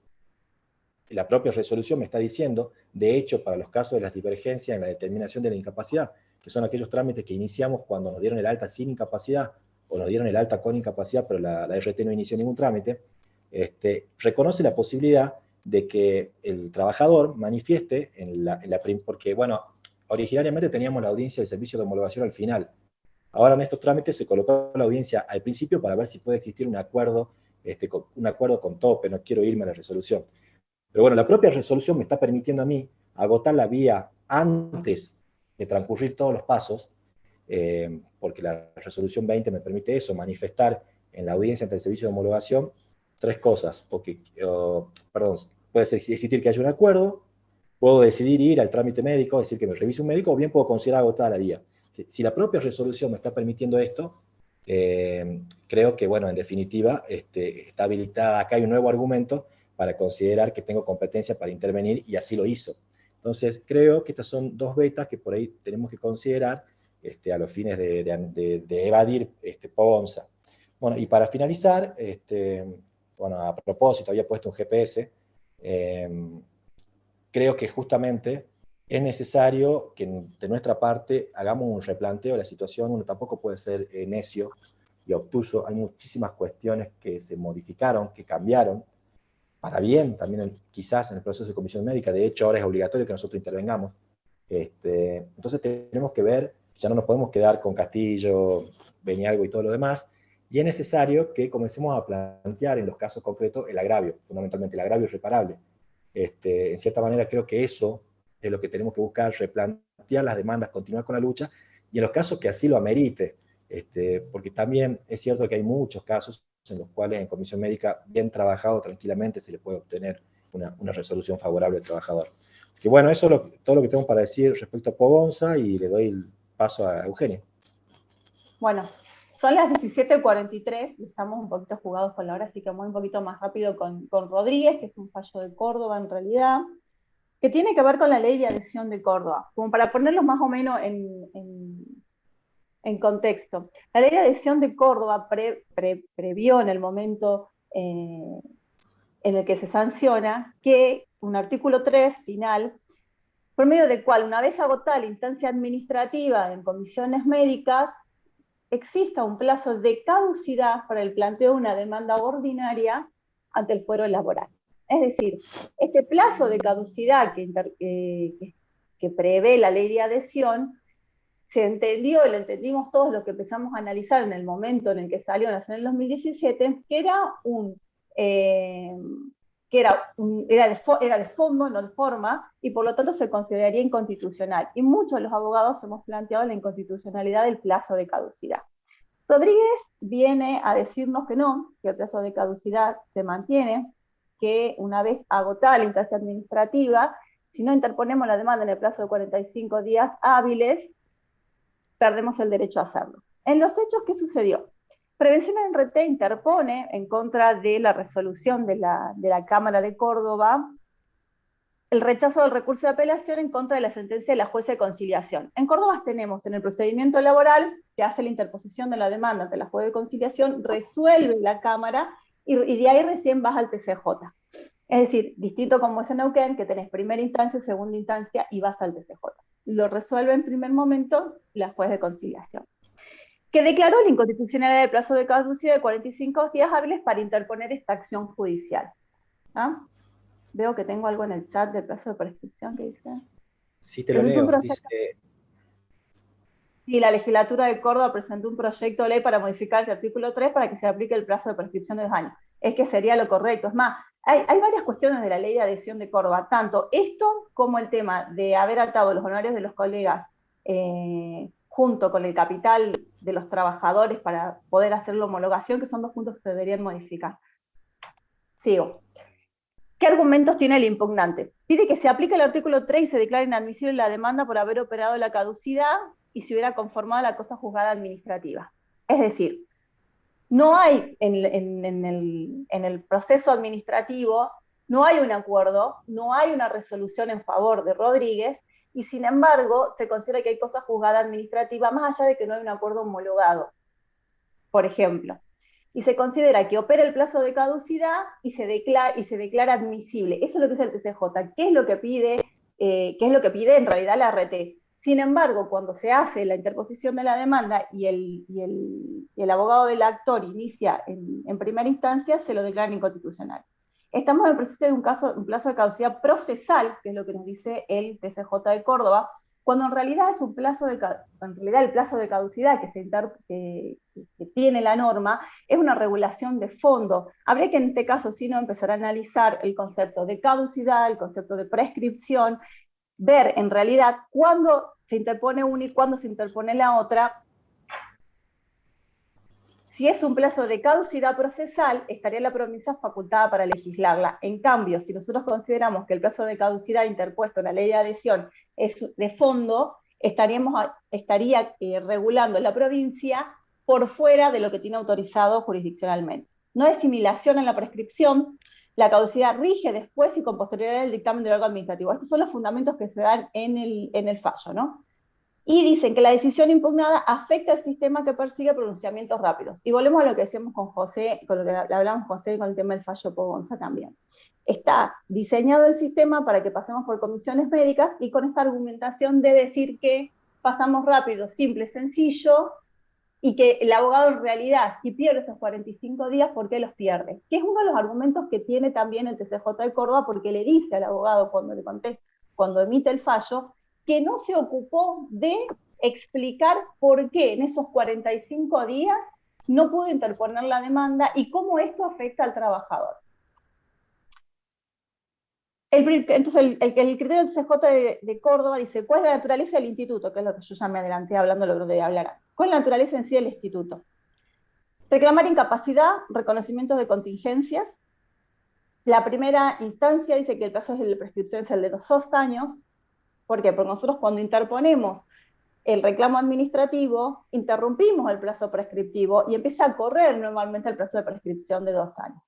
la propia resolución me está diciendo, de hecho, para los casos de las divergencias en la determinación de la incapacidad, que son aquellos trámites que iniciamos cuando nos dieron el alta sin incapacidad, o nos dieron el alta con incapacidad, pero la RT no inició ningún trámite, reconoce la posibilidad de que el trabajador manifieste porque, bueno, originariamente teníamos la audiencia del servicio de homologación al final. Ahora en estos trámites se colocó la audiencia al principio para ver si puede existir un acuerdo con tope, no quiero irme a la resolución. Pero bueno, la propia resolución me está permitiendo a mí agotar la vía antes de transcurrir todos los pasos, porque la resolución 20 me permite eso, manifestar en la audiencia ante el servicio de homologación tres cosas. Puede existir que haya un acuerdo, puedo decidir ir al trámite médico, decir que me revise un médico, o bien puedo considerar agotada la vía. Si la propia resolución me está permitiendo esto, creo que, bueno, en definitiva, está habilitada, acá hay un nuevo argumento para considerar que tengo competencia para intervenir, y así lo hizo. Entonces, creo que estas son dos vetas que por ahí tenemos que considerar a los fines de evadir Ponza. Bueno, y para finalizar, bueno, a propósito, había puesto un GPS, creo que justamente es necesario que de nuestra parte hagamos un replanteo de la situación. Uno tampoco puede ser necio y obtuso. Hay muchísimas cuestiones que se modificaron, que cambiaron, para bien, también quizás en el proceso de comisión médica. De hecho, ahora es obligatorio que nosotros intervengamos. Entonces tenemos que ver, ya no nos podemos quedar con Castillo, Benialgo y todo lo demás, y es necesario que comencemos a plantear en los casos concretos el agravio, fundamentalmente el agravio irreparable. En cierta manera creo que eso es lo que tenemos que buscar, replantear las demandas, continuar con la lucha, y en los casos que así lo amerite, porque también es cierto que hay muchos casos en los cuales en comisión médica, bien trabajado, tranquilamente se le puede obtener una resolución favorable al trabajador. Así que bueno, eso es todo lo que tengo para decir respecto a Pogonza, y le doy el paso a Eugenio. Bueno, son las 17:43, estamos un poquito jugados con la hora, así que vamos un poquito más rápido con Rodríguez, que es un fallo de Córdoba en realidad, que tiene que ver con la ley de adhesión de Córdoba, como para ponerlos más o menos en contexto. La ley de adhesión de Córdoba previó en el momento en el que se sanciona que un artículo 3 final, por medio del cual, una vez agotada la instancia administrativa en comisiones médicas, exista un plazo de caducidad para el planteo de una demanda ordinaria ante el fuero laboral. Es decir, este plazo de caducidad que prevé la ley de adhesión se entendió, y lo entendimos todos los que empezamos a analizar en el momento en el que salió en el 2017, que era de fondo, no de forma, y por lo tanto se consideraría inconstitucional. Y muchos de los abogados hemos planteado la inconstitucionalidad del plazo de caducidad. Rodríguez viene a decirnos que no, que el plazo de caducidad se mantiene, que una vez agotada la instancia administrativa, si no interponemos la demanda en el plazo de 45 días hábiles, perdemos el derecho a hacerlo. En los hechos, ¿qué sucedió? Prevención en RT interpone en contra de la resolución de la Cámara de Córdoba el rechazo del recurso de apelación en contra de la sentencia de la jueza de conciliación. En Córdoba tenemos en el procedimiento laboral que hace la interposición de la demanda ante la jueza de conciliación, resuelve la Cámara y de ahí recién vas al TCJ. Es decir, distinto como es en Neuquén, que tenés primera instancia, segunda instancia y vas al TCJ. Lo resuelve en primer momento la juez de conciliación, que declaró la inconstitucionalidad del plazo de caducidad de 45 días hábiles para interponer esta acción judicial. ¿Ah? Veo que tengo algo en el chat del plazo de prescripción que dice. Sí, te lo leo. Dice... Sí, la legislatura de Córdoba presentó un proyecto de ley para modificar este artículo 3 para que se aplique el plazo de prescripción de 2 años. Es que sería lo correcto. Es más, hay varias cuestiones de la ley de adhesión de Córdoba, tanto esto como el tema de haber atado los honorarios de los colegas junto con el capital de los trabajadores para poder hacer la homologación, que son dos puntos que se deberían modificar. Sigo. ¿Qué argumentos tiene el impugnante? Dice que se aplica el artículo 3 y se declara inadmisible la demanda por haber operado la caducidad, y se hubiera conformado la cosa juzgada administrativa. Es decir, no hay en el proceso administrativo, no hay un acuerdo, no hay una resolución en favor de Rodríguez, y sin embargo se considera que hay cosa juzgada administrativa, más allá de que no hay un acuerdo homologado, por ejemplo. Y se considera que opera el plazo de caducidad y se declara admisible. Eso es lo que es el TCJ. ¿Qué es lo que pide? ¿Qué es lo que pide en realidad la RT? Sin embargo, cuando se hace la interposición de la demanda y el abogado del actor inicia en primera instancia, se lo declaran inconstitucional. Estamos en proceso de un plazo de caducidad procesal, que es lo que nos dice el TCJ de Córdoba, cuando en realidad es el plazo de caducidad que tiene la norma es una regulación de fondo. Habría que en este caso, si no, empezar a analizar el concepto de caducidad, el concepto de prescripción, ver en realidad cuándo se interpone una y cuándo se interpone la otra. Si es un plazo de caducidad procesal, estaría la provincia facultada para legislarla. En cambio, si nosotros consideramos que el plazo de caducidad interpuesto en la ley de adhesión es de fondo, estaría regulando la provincia por fuera de lo que tiene autorizado jurisdiccionalmente. No hay asimilación en la prescripción, la caducidad rige después y con posterioridad del dictamen del órgano administrativo. Estos son los fundamentos que se dan en el fallo, ¿no? Y dicen que la decisión impugnada afecta al sistema que persigue pronunciamientos rápidos. Y volvemos a lo que decíamos con José, con lo que hablamos José con el tema del fallo Pogonza también. Está diseñado el sistema para que pasemos por comisiones médicas y con esta argumentación de decir que pasamos rápido, simple, sencillo, y que el abogado en realidad, si pierde estos 45 días, ¿por qué los pierde? Que es uno de los argumentos que tiene también el TCJ de Córdoba, porque le dice al abogado cuando emite el fallo, que no se ocupó de explicar por qué en esos 45 días no pudo interponer la demanda y cómo esto afecta al trabajador. Entonces, el criterio del CJ de Córdoba dice, ¿cuál es la naturaleza del instituto? Que es lo que yo ya me adelanté hablando, lo que de hablar antes. ¿Cuál es la naturaleza en sí del instituto? Reclamar incapacidad, reconocimientos de contingencias. La primera instancia dice que el plazo de prescripción es el de 2 años. ¿Por qué? Porque nosotros cuando interponemos el reclamo administrativo, interrumpimos el plazo prescriptivo y empieza a correr normalmente el plazo de prescripción de 2 años.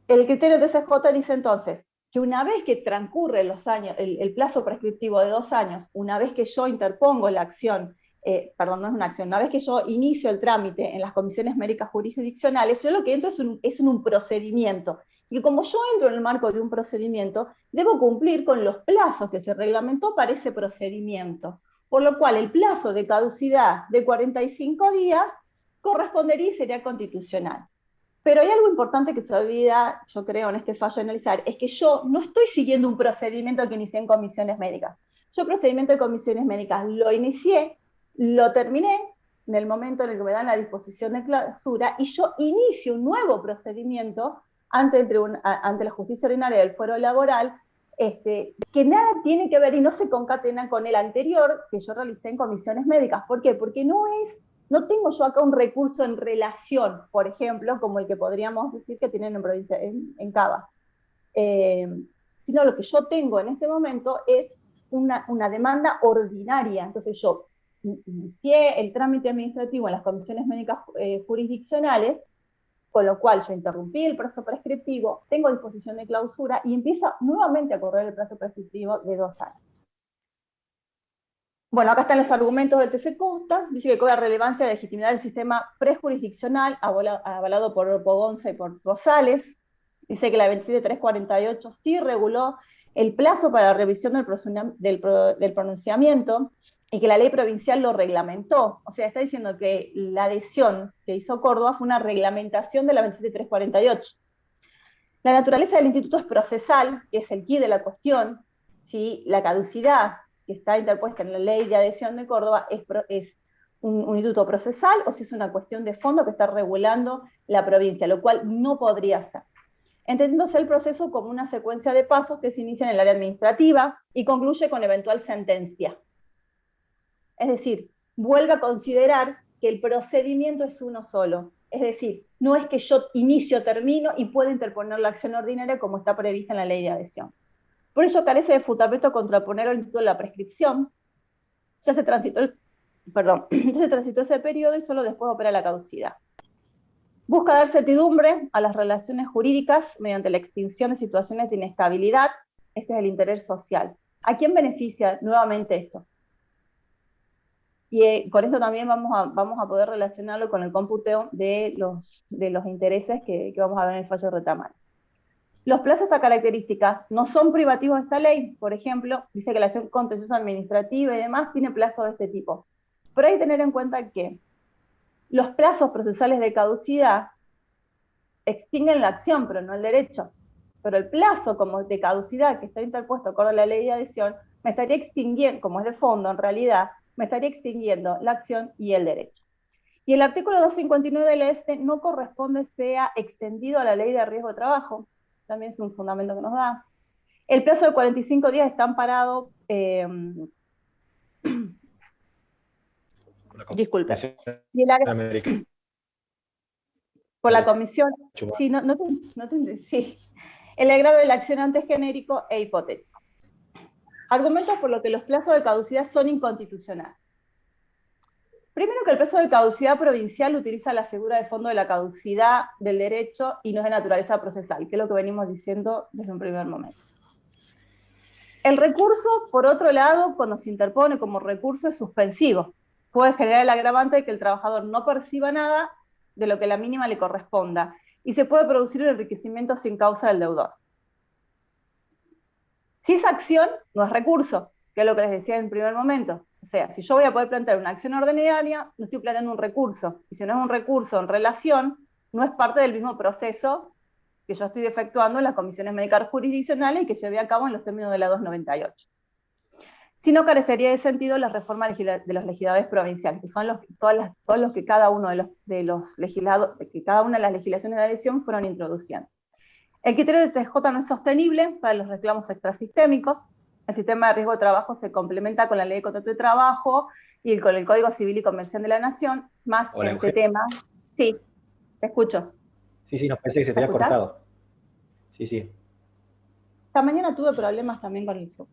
El criterio de CJ dice entonces que una vez que transcurren los años, el plazo prescriptivo de 2 años, una vez que yo interpongo la acción, no es una acción, una vez que yo inicio el trámite en las comisiones médicas jurisdiccionales, yo lo que entro es en un procedimiento. Y como yo entro en el marco de un procedimiento, debo cumplir con los plazos que se reglamentó para ese procedimiento. Por lo cual el plazo de caducidad de 45 días correspondería y sería constitucional. Pero hay algo importante que se olvida, yo creo, en este fallo de analizar, es que yo no estoy siguiendo un procedimiento que inicié en comisiones médicas. Yo el procedimiento de comisiones médicas lo inicié, lo terminé en el momento en el que me dan la disposición de clausura y yo inicio un nuevo procedimiento ante la justicia ordinaria del fuero laboral, que nada tiene que ver y no se concatena con el anterior que yo realicé en comisiones médicas. ¿Por qué? Porque no tengo yo acá un recurso en relación, por ejemplo, como el que podríamos decir que tienen en Cava. Sino lo que yo tengo en este momento es una demanda ordinaria. Entonces yo inicié el trámite administrativo en las comisiones médicas jurisdiccionales, con lo cual yo interrumpí el plazo prescriptivo, tengo disposición de clausura y empieza nuevamente a correr el plazo prescriptivo de 2 años. Bueno, acá están los argumentos del TC Costa, dice que cobra relevancia la legitimidad del sistema prejurisdiccional, avalado por Pogonza y por Rosales. Dice que la 27348 sí reguló el plazo para la revisión del pronunciamiento y que la ley provincial lo reglamentó. O sea, está diciendo que la adhesión que hizo Córdoba fue una reglamentación de la 27348. La naturaleza del instituto es procesal, que es el quid de la cuestión. ¿Sí? La caducidad que está interpuesta en la ley de adhesión de Córdoba es un instituto procesal o si es una cuestión de fondo que está regulando la provincia, lo cual no podría ser. Entendiéndose el proceso como una secuencia de pasos que se inicia en el área administrativa y concluye con eventual sentencia. Es decir, vuelve a considerar que el procedimiento es uno solo. Es decir, no es que yo inicio, termino y puedo interponer la acción ordinaria como está prevista en la ley de adhesión. Por eso carece de fundamento contraponer al instituto de la prescripción, Ya se transitó perdón, ya se transitó ese periodo y solo después opera la caducidad. Busca dar certidumbre a las relaciones jurídicas mediante la extinción de situaciones de inestabilidad. Ese es el interés social. ¿A quién beneficia nuevamente esto? Y con esto también vamos a poder relacionarlo con el cómputo de los intereses que vamos a ver en el fallo de Retamario. Los plazos de estas características no son privativos de esta ley. Por ejemplo, dice que la acción contenciosa administrativa y demás tiene plazos de este tipo. Pero hay que tener en cuenta que los plazos procesales de caducidad extinguen la acción, pero no el derecho. Pero el plazo como de caducidad que está interpuesto acorde a la ley de adhesión, me estaría extinguiendo, como es de fondo en realidad, me estaría extinguiendo la acción y el derecho. Y el artículo 259 de la ESTE no corresponde sea extendido a la ley de riesgo de trabajo, también es un fundamento que nos da. El plazo de 45 días está amparado, disculpe, y por la comisión, sí, sí, el agravio de la acción antes genérico e hipotético. Argumentos por los que los plazos de caducidad son inconstitucionales. Primero, que el plazo de caducidad provincial utiliza la figura de fondo de la caducidad del derecho y no es de naturaleza procesal, que es lo que venimos diciendo desde un primer momento. El recurso, por otro lado, cuando se interpone como recurso es suspensivo. Puede generar el agravante de que el trabajador no perciba nada de lo que la mínima le corresponda y se puede producir un enriquecimiento sin causa del deudor. Si esa acción no es recurso, que es lo que les decía en el primer momento, o sea, si yo voy a poder plantear una acción ordinaria, no estoy planteando un recurso, y si no es un recurso en relación, no es parte del mismo proceso que yo estoy efectuando en las comisiones médicas jurisdiccionales y que llevé a cabo en los términos de la 298. Si no, carecería de sentido la reforma de los legisladores provinciales, que son todos los que cada uno de los legisladores, que cada una de las legislaciones de adhesión fueron introduciendo. El criterio del TJ no es sostenible para los reclamos extrasistémicos. El sistema de riesgo de trabajo se complementa con la ley de contrato de trabajo y con el Código Civil y Comercial de la Nación, más Hola, en este Eugenio. tema. Sí, te escucho. Sí, nos parece que se te había cortado. Sí. Esta mañana tuve problemas también con el Zoom.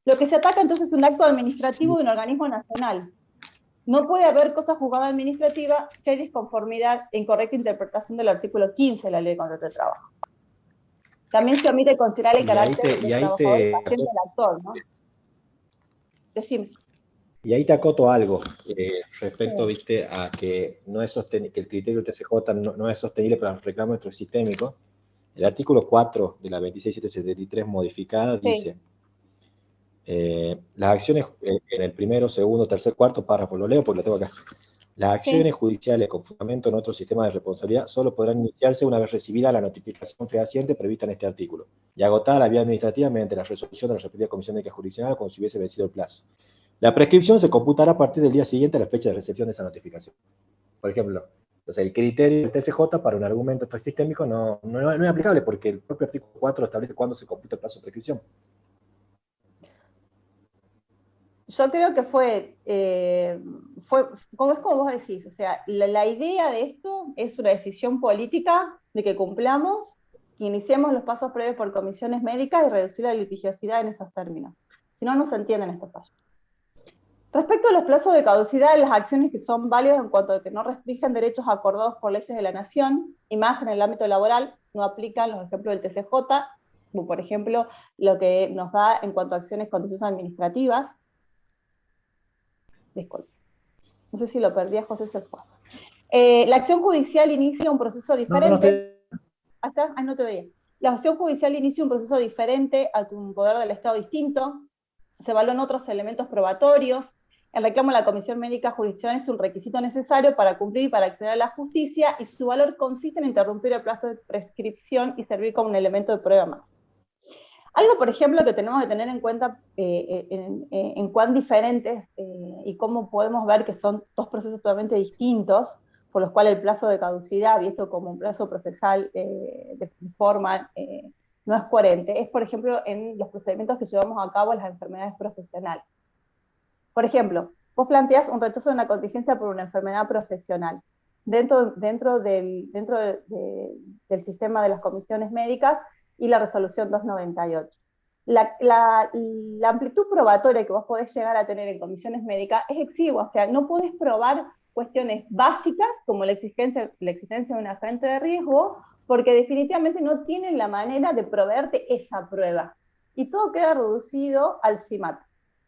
Lo que se ataca entonces es un acto administrativo de un organismo nacional. No puede haber cosa juzgada administrativa si hay disconformidad e incorrecta interpretación del artículo 15 de la ley de contrato de trabajo. También se omite considerar el carácter del trabajador paciente del actor, ¿no? Decime. Y ahí te acoto algo respecto, viste, a que no es que el criterio del TCJ no es sostenible para los reclamos extrasistémicos. El artículo 4 de la 26773 modificada dice, las acciones, en el primero, segundo, tercer, cuarto párrafo, lo leo porque lo tengo acá. Las acciones judiciales con fundamento en otro sistema de responsabilidad solo podrán iniciarse una vez recibida la notificación fehaciente prevista en este artículo y agotada la vía administrativa mediante la resolución de la respectiva comisión médica jurisdiccional cuando se hubiese vencido el plazo. La prescripción se computará a partir del día siguiente a la fecha de recepción de esa notificación. Por ejemplo, entonces el criterio del TCJ para un argumento extrasistémico no es aplicable porque el propio artículo 4 establece cuándo se computa el plazo de prescripción. Yo creo que fue como es como vos decís, o sea, la idea de esto es una decisión política de que cumplamos, que iniciemos los pasos previos por comisiones médicas y reducir la litigiosidad en esos términos. Si no, no se entienden estos fallos. Respecto a los plazos de caducidad de las acciones que son válidas en cuanto a que no restringen derechos acordados por leyes de la Nación, y más en el ámbito laboral, no aplican los ejemplos del TCJ, como por ejemplo lo que nos da en cuanto a acciones contenciosas administrativas. Disculpe. No sé si lo perdí a José se fue. La acción judicial inicia un proceso diferente. ¿Hasta? Ay, no te veía. La acción judicial inicia un proceso diferente a un poder del Estado distinto. Se evalúan otros elementos probatorios. El reclamo a la Comisión Médica Jurisdiccional es un requisito necesario para cumplir y para acceder a la justicia, y su valor consiste en interrumpir el plazo de prescripción y servir como un elemento de prueba más. Algo, por ejemplo, que tenemos que tener en cuenta en cuán diferentes y cómo podemos ver que son dos procesos totalmente distintos, por los cuales el plazo de caducidad, visto como un plazo procesal de forma no es coherente, es, por ejemplo, en los procedimientos que llevamos a cabo en las enfermedades profesionales. Por ejemplo, vos planteás un rechazo de una contingencia por una enfermedad profesional. Dentro del sistema de las comisiones médicas y la resolución 298. la amplitud probatoria que vos podés llegar a tener en comisiones médicas es exigua, o sea, no podés probar cuestiones básicas como la existencia de un agente de riesgo, porque definitivamente no tienen la manera de proveerte esa prueba. Y todo queda reducido al CIMAT.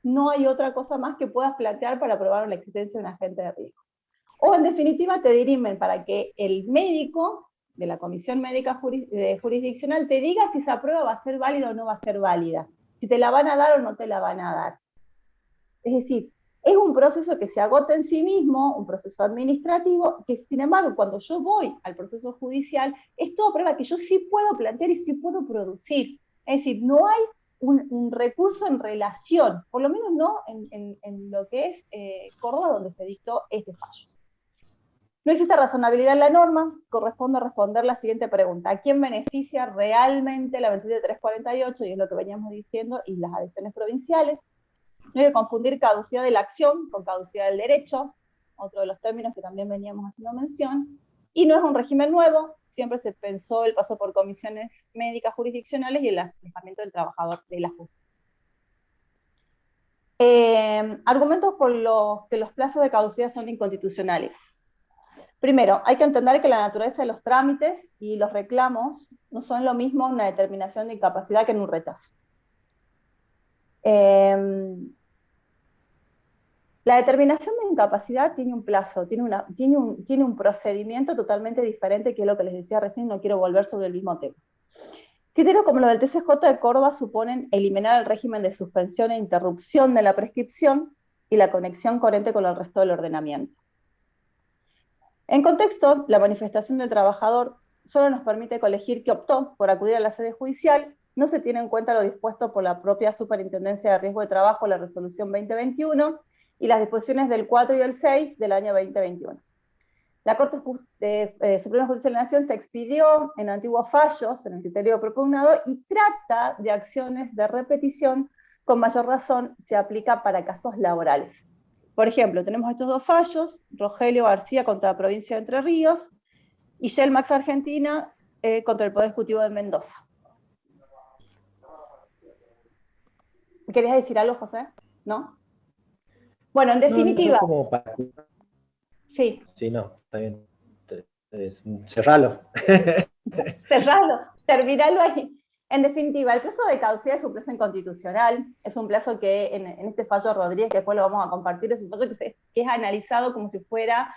No hay otra cosa más que puedas plantear para probar la existencia de un agente de riesgo. O en definitiva te dirimen para que el médico de la Comisión Médica Jurisdiccional te diga si esa prueba va a ser válida o no va a ser válida, si te la van a dar o no te la van a dar. Es decir, es un proceso que se agota en sí mismo, un proceso administrativo, que sin embargo cuando yo voy al proceso judicial, es toda prueba que yo sí puedo plantear y sí puedo producir. Es decir, no hay un recurso en relación, por lo menos no en lo que es Córdoba, donde se dictó este fallo. No existe razonabilidad en la norma, corresponde responder la siguiente pregunta: ¿a quién beneficia realmente la 27348? Y es lo que veníamos diciendo, y las adhesiones provinciales. No hay que confundir caducidad de la acción con caducidad del derecho, otro de los términos que también veníamos haciendo mención, y no es un régimen nuevo, siempre se pensó el paso por comisiones médicas jurisdiccionales y el alejamiento del trabajador de la justicia. Argumentos por los que los plazos de caducidad son inconstitucionales. Primero, hay que entender que la naturaleza de los trámites y los reclamos no son lo mismo en una determinación de incapacidad que en un rechazo. La determinación de incapacidad tiene un plazo, tiene un procedimiento totalmente diferente, que es lo que les decía recién, no quiero volver sobre el mismo tema. Criterios como los del TCJ de Córdoba suponen eliminar el régimen de suspensión e interrupción de la prescripción y la conexión coherente con el resto del ordenamiento. En contexto, la manifestación del trabajador solo nos permite colegir que optó por acudir a la sede judicial, no se tiene en cuenta lo dispuesto por la propia Superintendencia de Riesgo de Trabajo, la Resolución 2021, y las disposiciones del 4 y el 6 del año 2021. La Corte Suprema de Justicia de la Nación se expidió en antiguos fallos, en el criterio propugnado, y trata de acciones de repetición, con mayor razón se aplica para casos laborales. Por ejemplo, tenemos estos dos fallos: Rogelio García contra la provincia de Entre Ríos y Shell Max Argentina contra el Poder Ejecutivo de Mendoza. ¿Querías decir algo, José? ¿No? Bueno, en definitiva... No, como para... Sí. Sí, no, está bien. Cerralo. Cerralo, terminalo ahí. En definitiva, el plazo de caducidad es un plazo inconstitucional, es un plazo que en este fallo Rodríguez, que después lo vamos a compartir, es un plazo que es analizado como si fuera,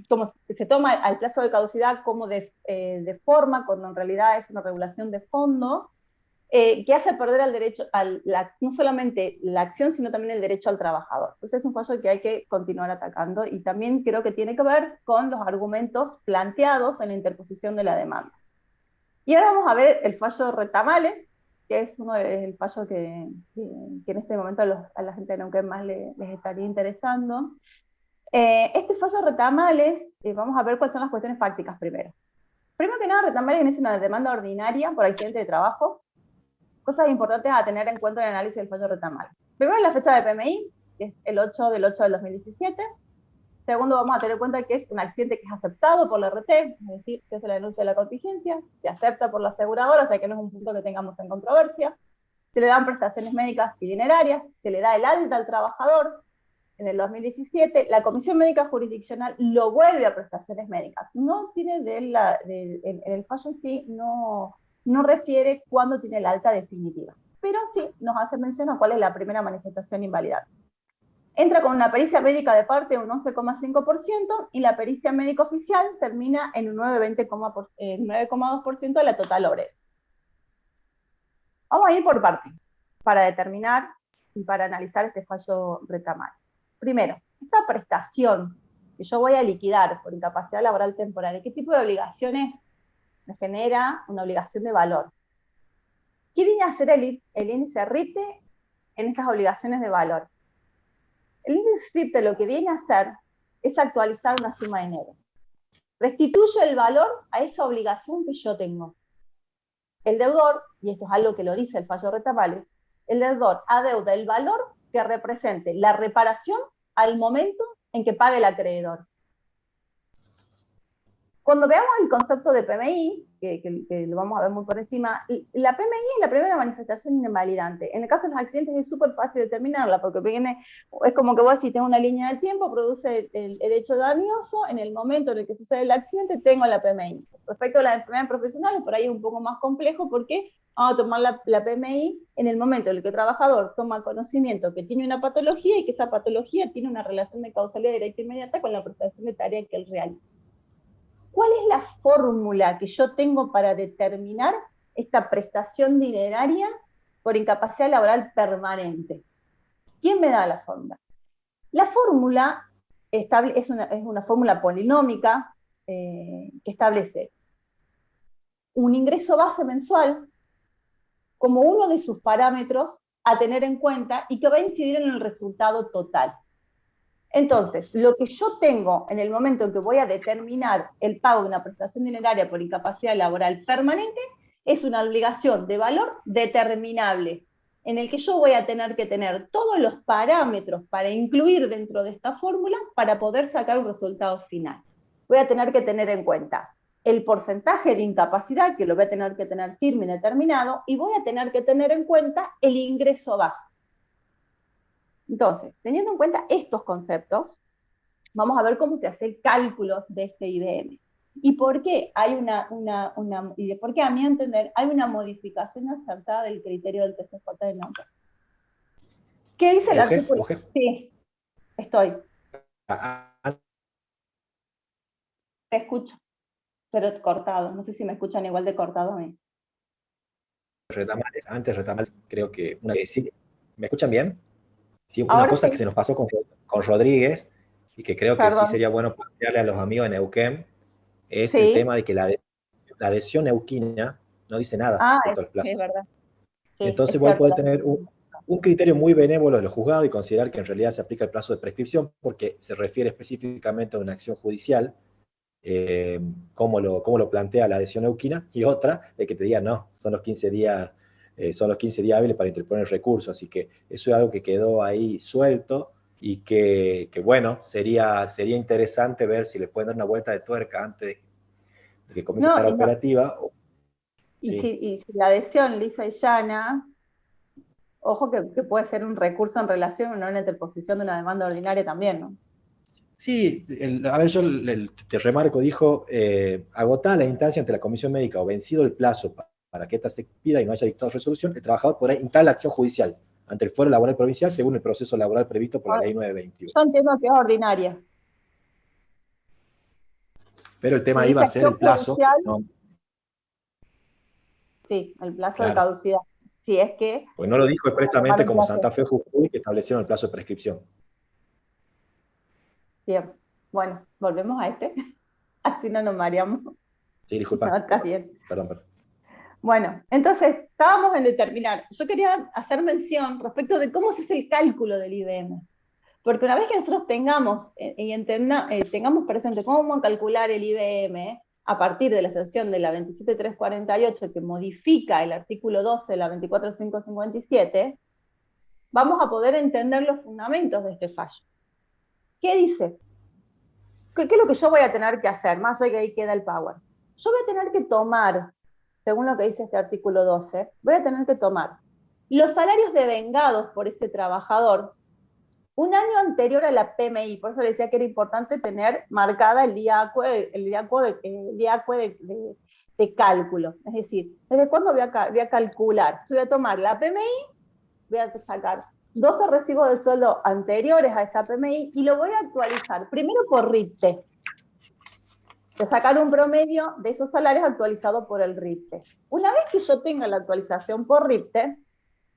como se toma al plazo de caducidad como de forma, cuando en realidad es una regulación de fondo, que hace perder al derecho, no solamente la acción, sino también el derecho al trabajador. Entonces es un fallo que hay que continuar atacando, y también creo que tiene que ver con los argumentos planteados en la interposición de la demanda. Y ahora vamos a ver el fallo Retamales, que es uno del fallo que en este momento a la gente de Neuquén más les estaría interesando. Este fallo Retamales, vamos a ver cuáles son las cuestiones fácticas primero. Primero que nada, Retamales es una demanda ordinaria por accidente de trabajo. Cosas importantes a tener en cuenta en el análisis del fallo Retamales. Primero, la fecha de PMI, que es el 8 del 8 del 2017. Segundo, vamos a tener en cuenta que es un accidente que es aceptado por la RT, es decir, que es la denuncia de la contingencia, se acepta por la aseguradora, o sea que no es un punto que tengamos en controversia. Se le dan prestaciones médicas y dinerarias, se le da el alta al trabajador en el 2017, la Comisión Médica Jurisdiccional lo vuelve a prestaciones médicas. No tiene en el fallo en sí, no refiere cuándo tiene el alta definitiva, pero sí nos hace mención a cuál es la primera manifestación invalidante. Entra con una pericia médica de parte un 11,5% y la pericia médica oficial termina en un 9,2% de la total obrera. Vamos a ir por parte para determinar y para analizar este fallo Retamales. Primero, esta prestación que yo voy a liquidar por incapacidad laboral temporal, ¿qué tipo de obligaciones me genera? Una obligación de valor. ¿Qué viene a hacer el índice RIPTE en estas obligaciones de valor? El índice RIPTE lo que viene a hacer es actualizar una suma de dinero. Restituye el valor a esa obligación que yo tengo. El deudor, y esto es algo que lo dice el fallo Retamales, el deudor adeuda el valor que represente la reparación al momento en que pague el acreedor. Cuando veamos el concepto de PMI, que lo vamos a ver muy por encima, la PMI es la primera manifestación invalidante. En el caso de los accidentes es súper fácil determinarla, porque es como que vos decís, tengo una línea de tiempo, produce el hecho dañoso, en el momento en el que sucede el accidente tengo la PMI. Respecto a las enfermedades profesionales, por ahí es un poco más complejo, porque vamos a tomar la PMI en el momento en el que el trabajador toma conocimiento que tiene una patología y que esa patología tiene una relación de causalidad directa e inmediata con la prestación de tarea que él realiza. ¿Cuál es la fórmula que yo tengo para determinar esta prestación dineraria por incapacidad laboral permanente? ¿Quién me da la fórmula? La fórmula es una fórmula polinómica que establece un ingreso base mensual como uno de sus parámetros a tener en cuenta y que va a incidir en el resultado total. Entonces, lo que yo tengo en el momento en que voy a determinar el pago de una prestación dineraria por incapacidad laboral permanente es una obligación de valor determinable, en el que yo voy a tener que tener todos los parámetros para incluir dentro de esta fórmula para poder sacar un resultado final. Voy a tener que tener en cuenta el porcentaje de incapacidad, que lo voy a tener que tener firme y determinado, y voy a tener que tener en cuenta el ingreso base. Entonces, teniendo en cuenta estos conceptos, vamos a ver cómo se hace el cálculo de este IBM. ¿Y por qué y por qué, a mi entender, hay una modificación acertada del criterio del TCJ de Nauta? ¿Qué dice el artículo? Sí, estoy. Te escucho, pero cortado. No sé si me escuchan igual de cortado a mí. Antes retamales, creo que sí, ¿me escuchan bien? Sí, una Ahora cosa sí. que se nos pasó con Rodríguez y que creo que sí sería bueno plantearle a los amigos de Neuquén es el tema de que la adhesión neuquina no dice nada respecto al plazo. Es verdad. Sí, entonces vos podés tener un criterio muy benévolo de los juzgados y considerar que en realidad se aplica el plazo de prescripción porque se refiere específicamente a una acción judicial, cómo lo plantea la adhesión neuquina, y otra de que te diga no, son los 15 días hábiles para interponer el recurso. Así que eso es algo que quedó ahí suelto y que bueno, sería interesante ver si le pueden dar una vuelta de tuerca antes de que comience a estar operativa. Y si la adhesión lisa y llana, ojo que puede ser un recurso en relación a una interposición de una demanda ordinaria también, ¿no? Sí, a ver, yo te remarco, dijo, agotada la instancia ante la comisión médica o vencido el plazo para que ésta se expida y no haya dictado resolución, el trabajador podrá instalar la acción judicial ante el fuero laboral provincial según el proceso laboral previsto por la ley 921. Yo entiendo que es ordinaria. Pero el tema ahí va a ser el plazo. ¿No? Sí, el plazo de caducidad. Si es que... Pues no lo dijo expresamente como Santa Fe Jujuy, que establecieron el plazo de prescripción. Bien. Bueno, volvemos a este. Así no nos mareamos. Sí, disculpa. No, está bien. Perdón. Bueno, entonces, estábamos en determinar. Yo quería hacer mención respecto de cómo se hace el cálculo del IBM. Porque una vez que nosotros tengamos presente cómo vamos a calcular el IBM, a partir de la sanción de la 27348 que modifica el artículo 12 de la 24557, vamos a poder entender los fundamentos de este fallo. ¿Qué dice? ¿Qué es lo que yo voy a tener que hacer? Más allá que ahí queda el power. Yo voy a tener que tomar, según lo que dice este artículo 12, voy a tener que tomar los salarios devengados por ese trabajador un año anterior a la PMI. Por eso le decía que era importante tener marcada el día de cálculo. Es decir, ¿desde cuándo voy a calcular? Yo voy a tomar la PMI, voy a sacar 12 recibos de sueldo anteriores a esa PMI y lo voy a actualizar, primero por RIPTE. De sacar un promedio de esos salarios actualizado por el RIPTE. Una vez que yo tenga la actualización por RIPTE,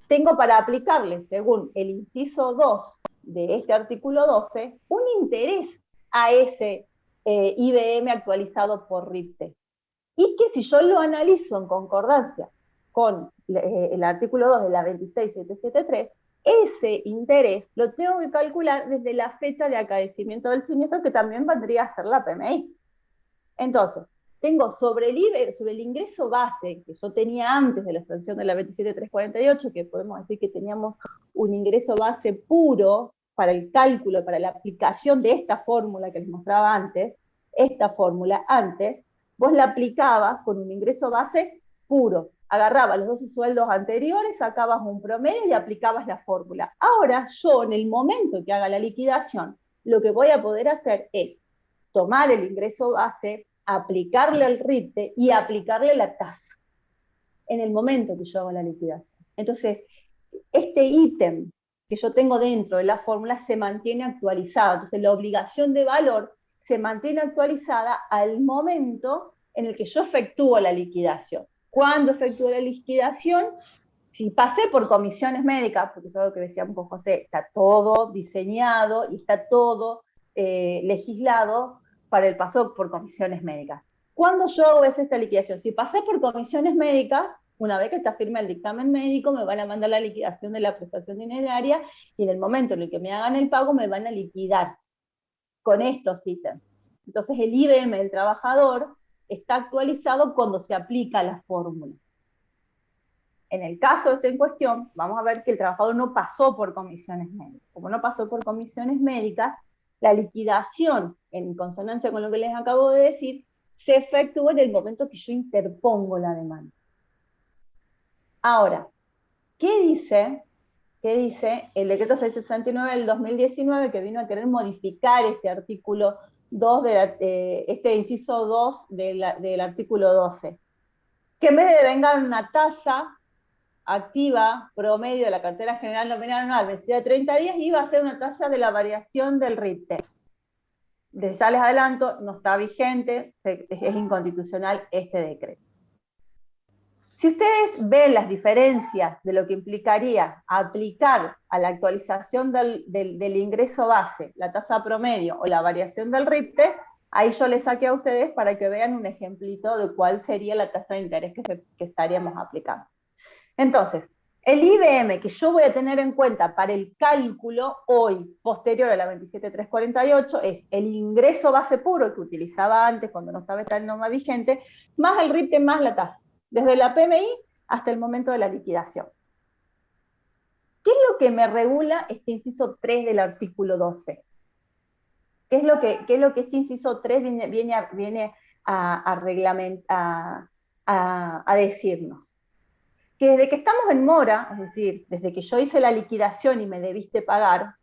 tengo para aplicarle, según el inciso 2 de este artículo 12, un interés a ese IBM actualizado por RIPTE. Y que si yo lo analizo en concordancia con el artículo 2 de la 26773, ese interés lo tengo que calcular desde la fecha de acaecimiento del siniestro, que también vendría a ser la PMI. Entonces, tengo sobre el ingreso base que yo tenía antes de la sanción de la 27348, que podemos decir que teníamos un ingreso base puro para el cálculo, para la aplicación de esta fórmula que les mostraba antes, esta fórmula antes, vos la aplicabas con un ingreso base puro. Agarrabas los 12 sueldos anteriores, sacabas un promedio y aplicabas la fórmula. Ahora yo, en el momento que haga la liquidación, lo que voy a poder hacer es tomar el ingreso base, aplicarle el RIPTE y aplicarle la tasa en el momento que yo hago la liquidación. Entonces, este ítem que yo tengo dentro de la fórmula se mantiene actualizado. Entonces, la obligación de valor se mantiene actualizada al momento en el que yo efectúo la liquidación. ¿Cuándo efectúo la liquidación? Si pasé por comisiones médicas, porque es algo que decíamos con José, está todo diseñado y está todo legislado para el paso por comisiones médicas. ¿Cuándo yo hago esta liquidación? Si pasé por comisiones médicas, una vez que está firme el dictamen médico, me van a mandar la liquidación de la prestación dineraria y en el momento en el que me hagan el pago, me van a liquidar con estos ítems. Entonces, el IBM del trabajador está actualizado cuando se aplica la fórmula. En el caso de en cuestión, vamos a ver que el trabajador no pasó por comisiones médicas. Como no pasó por comisiones médicas, la liquidación, en consonancia con lo que les acabo de decir, se efectúa en el momento que yo interpongo la demanda. Ahora, ¿qué dice el decreto 669 del 2019 que vino a querer modificar este artículo 2, este inciso 2 del artículo 12? Que en vez de devengar una tasa activa promedio de la cartera general nominal anual vencida de 30 días, iba a ser una tasa de la variación del RIPTE. Ya les adelanto, no está vigente, es inconstitucional este decreto. Si ustedes ven las diferencias de lo que implicaría aplicar a la actualización del ingreso base, la tasa promedio o la variación del RIPTE, ahí yo les saqué a ustedes para que vean un ejemplito de cuál sería la tasa de interés que estaríamos aplicando. Entonces, el IBM que yo voy a tener en cuenta para el cálculo hoy, posterior a la 27348, es el ingreso base puro que utilizaba antes cuando no estaba esta norma vigente, más el RIPTE más la tasa, desde la PMI hasta el momento de la liquidación. ¿Qué es lo que me regula este inciso 3 del artículo 12? ¿Qué es lo que este inciso 3 viene a decirnos? Que desde que estamos en mora, es decir, desde que yo hice la liquidación y me debiste pagar,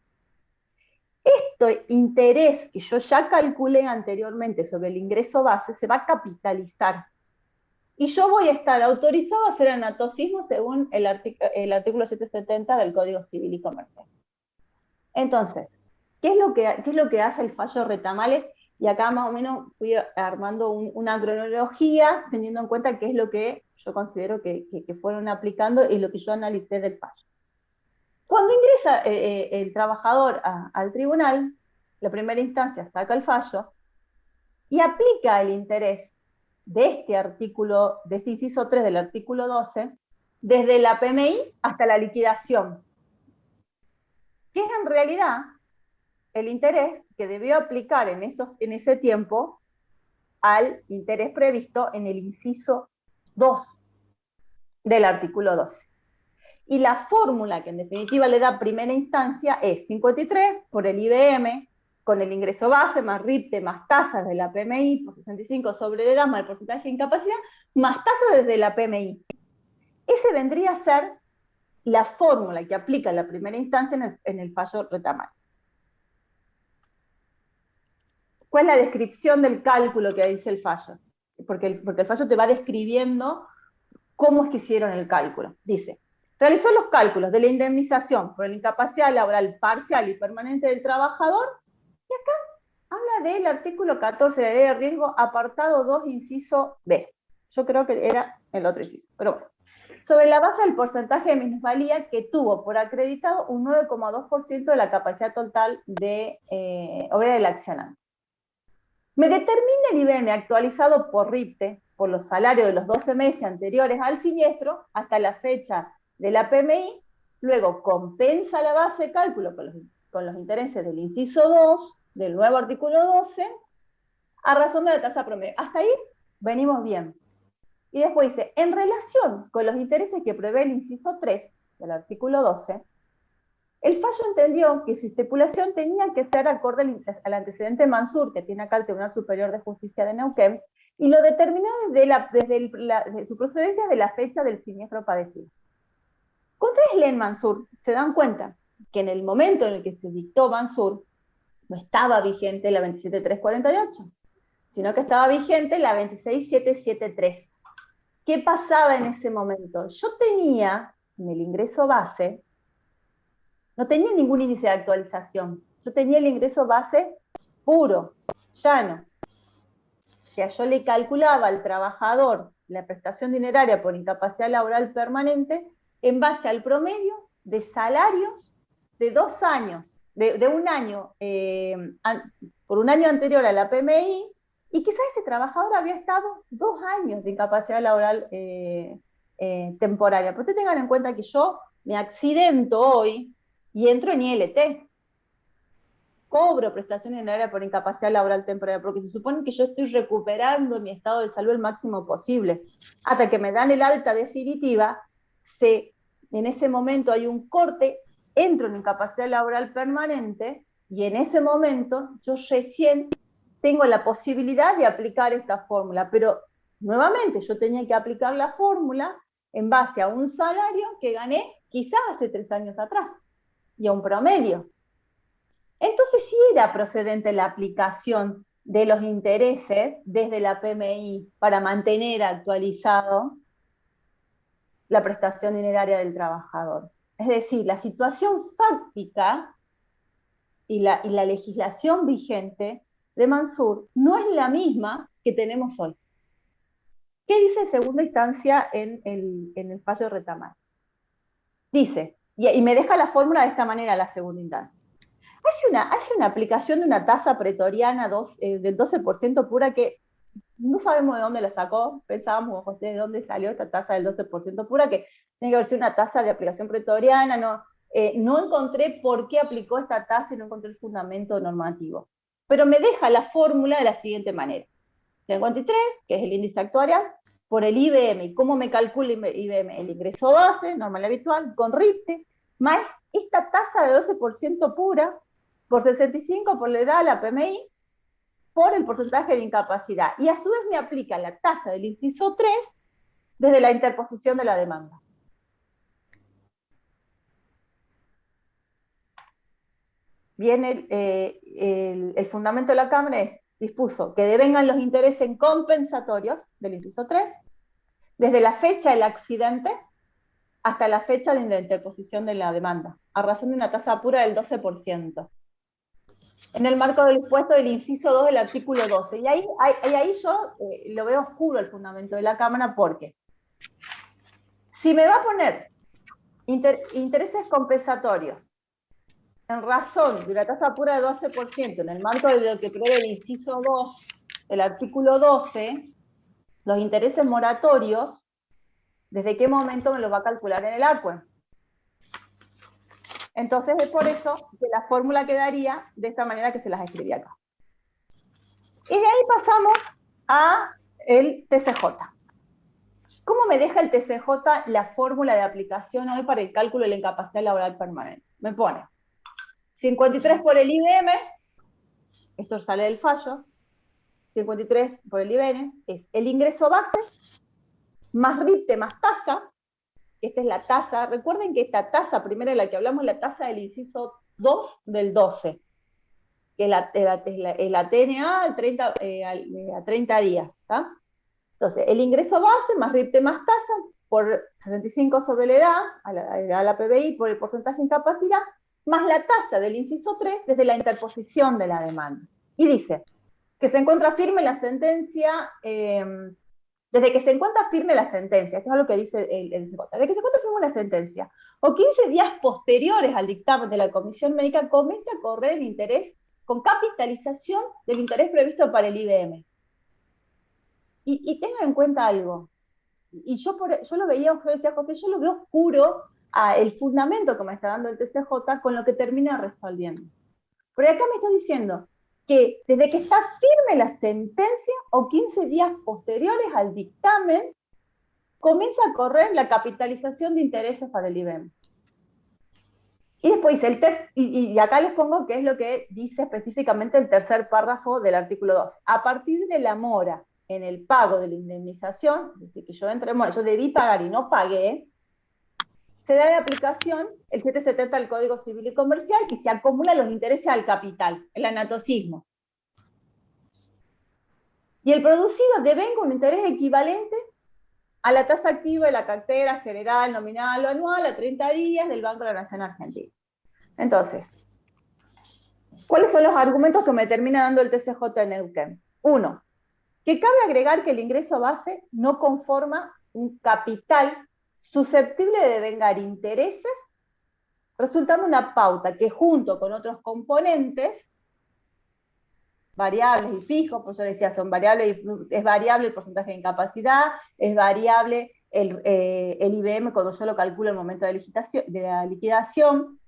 este interés que yo ya calculé anteriormente sobre el ingreso base se va a capitalizar. Y yo voy a estar autorizado a hacer anatocismo según el artículo 770 del Código Civil y Comercial. Entonces, ¿qué es lo que hace el fallo Retamales? Y acá más o menos fui armando una cronología, teniendo en cuenta qué es lo que yo considero que fueron aplicando y lo que yo analicé del fallo. Cuando ingresa el trabajador al tribunal, la primera instancia saca el fallo y aplica el interés de este artículo, de este inciso 3 del artículo 12, desde la PMI hasta la liquidación, que es en realidad el interés que debió aplicar en ese tiempo al interés previsto en el inciso 2 del artículo 12. Y la fórmula que en definitiva le da primera instancia es 53 por el IBM, con el ingreso base, más RIPTE, más tasas de la PMI, por 65 sobre el EGAS, el porcentaje de incapacidad, más tasas desde la PMI. Ese vendría a ser la fórmula que aplica la primera instancia en el fallo Retamales. ¿Cuál es la descripción del cálculo que dice el fallo? Porque el fallo te va describiendo cómo es que hicieron el cálculo. Dice, realizó los cálculos de la indemnización por la incapacidad laboral parcial y permanente del trabajador, y acá habla del artículo 14 de la Ley de Riesgo, apartado 2, inciso B. Yo creo que era el otro inciso, pero bueno. Sobre la base del porcentaje de minusvalía que tuvo por acreditado un 9,2% de la capacidad total de obrera del accionante. Me determina el IBM actualizado por RIPTE, por los salarios de los 12 meses anteriores al siniestro, hasta la fecha de la PMI, luego compensa la base de cálculo con los intereses del inciso 2, del nuevo artículo 12, a razón de la tasa promedio. Hasta ahí venimos bien. Y después dice, en relación con los intereses que prevé el inciso 3 del artículo 12, El fallo entendió que su estipulación tenía que ser acorde al antecedente Mansur, que tiene acá el Tribunal Superior de Justicia de Neuquén, y lo determinó desde su procedencia de la fecha del siniestro padecido. Cuando ustedes leen Mansur, se dan cuenta que en el momento en el que se dictó Mansur, no estaba vigente la 27348, sino que estaba vigente la 26773. ¿Qué pasaba en ese momento? Yo tenía, en el ingreso base, no tenía ningún índice de actualización. Yo tenía el ingreso base puro, llano. O sea, yo le calculaba al trabajador la prestación dineraria por incapacidad laboral permanente en base al promedio de salarios de 2 años, de un año, por un año anterior a la PMI, y quizás ese trabajador había estado 2 años de incapacidad laboral temporaria. Pero ustedes tengan en cuenta que yo me accidento hoy y entro en ILT. Cobro prestación dineraria por incapacidad laboral temporaria, porque se supone que yo estoy recuperando mi estado de salud el máximo posible. Hasta que me dan el alta definitiva, en ese momento hay un corte, entro en incapacidad laboral permanente, y en ese momento yo recién tengo la posibilidad de aplicar esta fórmula, pero nuevamente yo tenía que aplicar la fórmula en base a un salario que gané quizás hace 3 años atrás, y a un promedio. Entonces sí era procedente la aplicación de los intereses desde la PMI para mantener actualizado la prestación dineraria del trabajador. Es decir, la situación fáctica y la legislación vigente de Mansur no es la misma que tenemos hoy. ¿Qué dice en segunda instancia en el fallo de Retamal? Dice, y me deja la fórmula de esta manera la segunda instancia. Hace una aplicación de una tasa pretoriana del 12% pura que no sabemos de dónde la sacó. Pensábamos, José, de dónde salió esta tasa del 12% pura, que tiene que haber sido una tasa de aplicación pretoriana. No encontré por qué aplicó esta tasa y no encontré el fundamento normativo. Pero me deja la fórmula de la siguiente manera. 53, que es el índice actuarial, por el IBM. ¿Y cómo me calcula el IBM? El ingreso base, normal y habitual, con RIPTE, más esta tasa de 12% pura, por 65 por la edad, la PMI, por el porcentaje de incapacidad. Y a su vez me aplica la tasa del inciso 3 desde la interposición de la demanda. Bien, el fundamento de la Cámara dispuso que devengan los intereses compensatorios del inciso 3 desde la fecha del accidente hasta la fecha de la interposición de la demanda, a razón de una tasa pura del 12%. En el marco del dispuesto del inciso 2 del artículo 12. Y ahí yo lo veo oscuro el fundamento de la Cámara, porque si me va a poner intereses compensatorios en razón de una tasa pura de 12% en el marco de lo que prevé el inciso 2 del artículo 12, los intereses moratorios, ¿desde qué momento me los va a calcular en el ARPUE? Entonces es por eso que la fórmula quedaría de esta manera que se las escribí acá. Y de ahí pasamos a el TCJ. ¿Cómo me deja el TCJ la fórmula de aplicación hoy para el cálculo de la incapacidad laboral permanente? Me pone 53 por el IBM, esto sale del fallo, 53 por el IBM, es el ingreso base, más RIPTE más tasa. Esta es la tasa. Recuerden que esta tasa, primera de la que hablamos, es la tasa del inciso 2 del 12, que es la TNA a 30 días. ¿Tá? Entonces, el ingreso base más RIPTE más tasa por 65 sobre la edad, a la PBI, por el porcentaje de incapacidad, más la tasa del inciso 3 desde la interposición de la demanda. Y dice que se encuentra firme la sentencia, desde que se encuentra firme la sentencia, esto es lo que dice el CJ, desde que se encuentra firme la sentencia, o 15 días posteriores al dictamen de la comisión médica, comienza a correr el interés con capitalización del interés previsto para el IBM. Y tengan en cuenta algo, y yo lo veía, yo decía, José, yo lo veo oscuro el fundamento que me está dando el TCJ con lo que termina resolviendo. Pero acá me está diciendo que desde que está firme la sentencia o 15 días posteriores al dictamen, comienza a correr la capitalización de intereses para el IBM. Y después dice, y acá les pongo qué es lo que dice específicamente el tercer párrafo del artículo 2. A partir de la mora en el pago de la indemnización, es decir, que yo entré en mora, yo debí pagar y no pagué, se da de aplicación el 770 del Código Civil y Comercial y se acumulan los intereses al capital, el anatocismo. Y el producido devenga un interés equivalente a la tasa activa de la cartera general, nominal o anual a 30 días del Banco de la Nación Argentina. Entonces, ¿cuáles son los argumentos que me termina dando el TCJ en Neuquén? Uno, que cabe agregar que el ingreso base no conforma un capital susceptible de devengar intereses, resultando una pauta que junto con otros componentes, variables y fijos, por eso decía, son variables, es variable el porcentaje de incapacidad, es variable el IBM cuando yo lo calculo en el momento de la liquidación,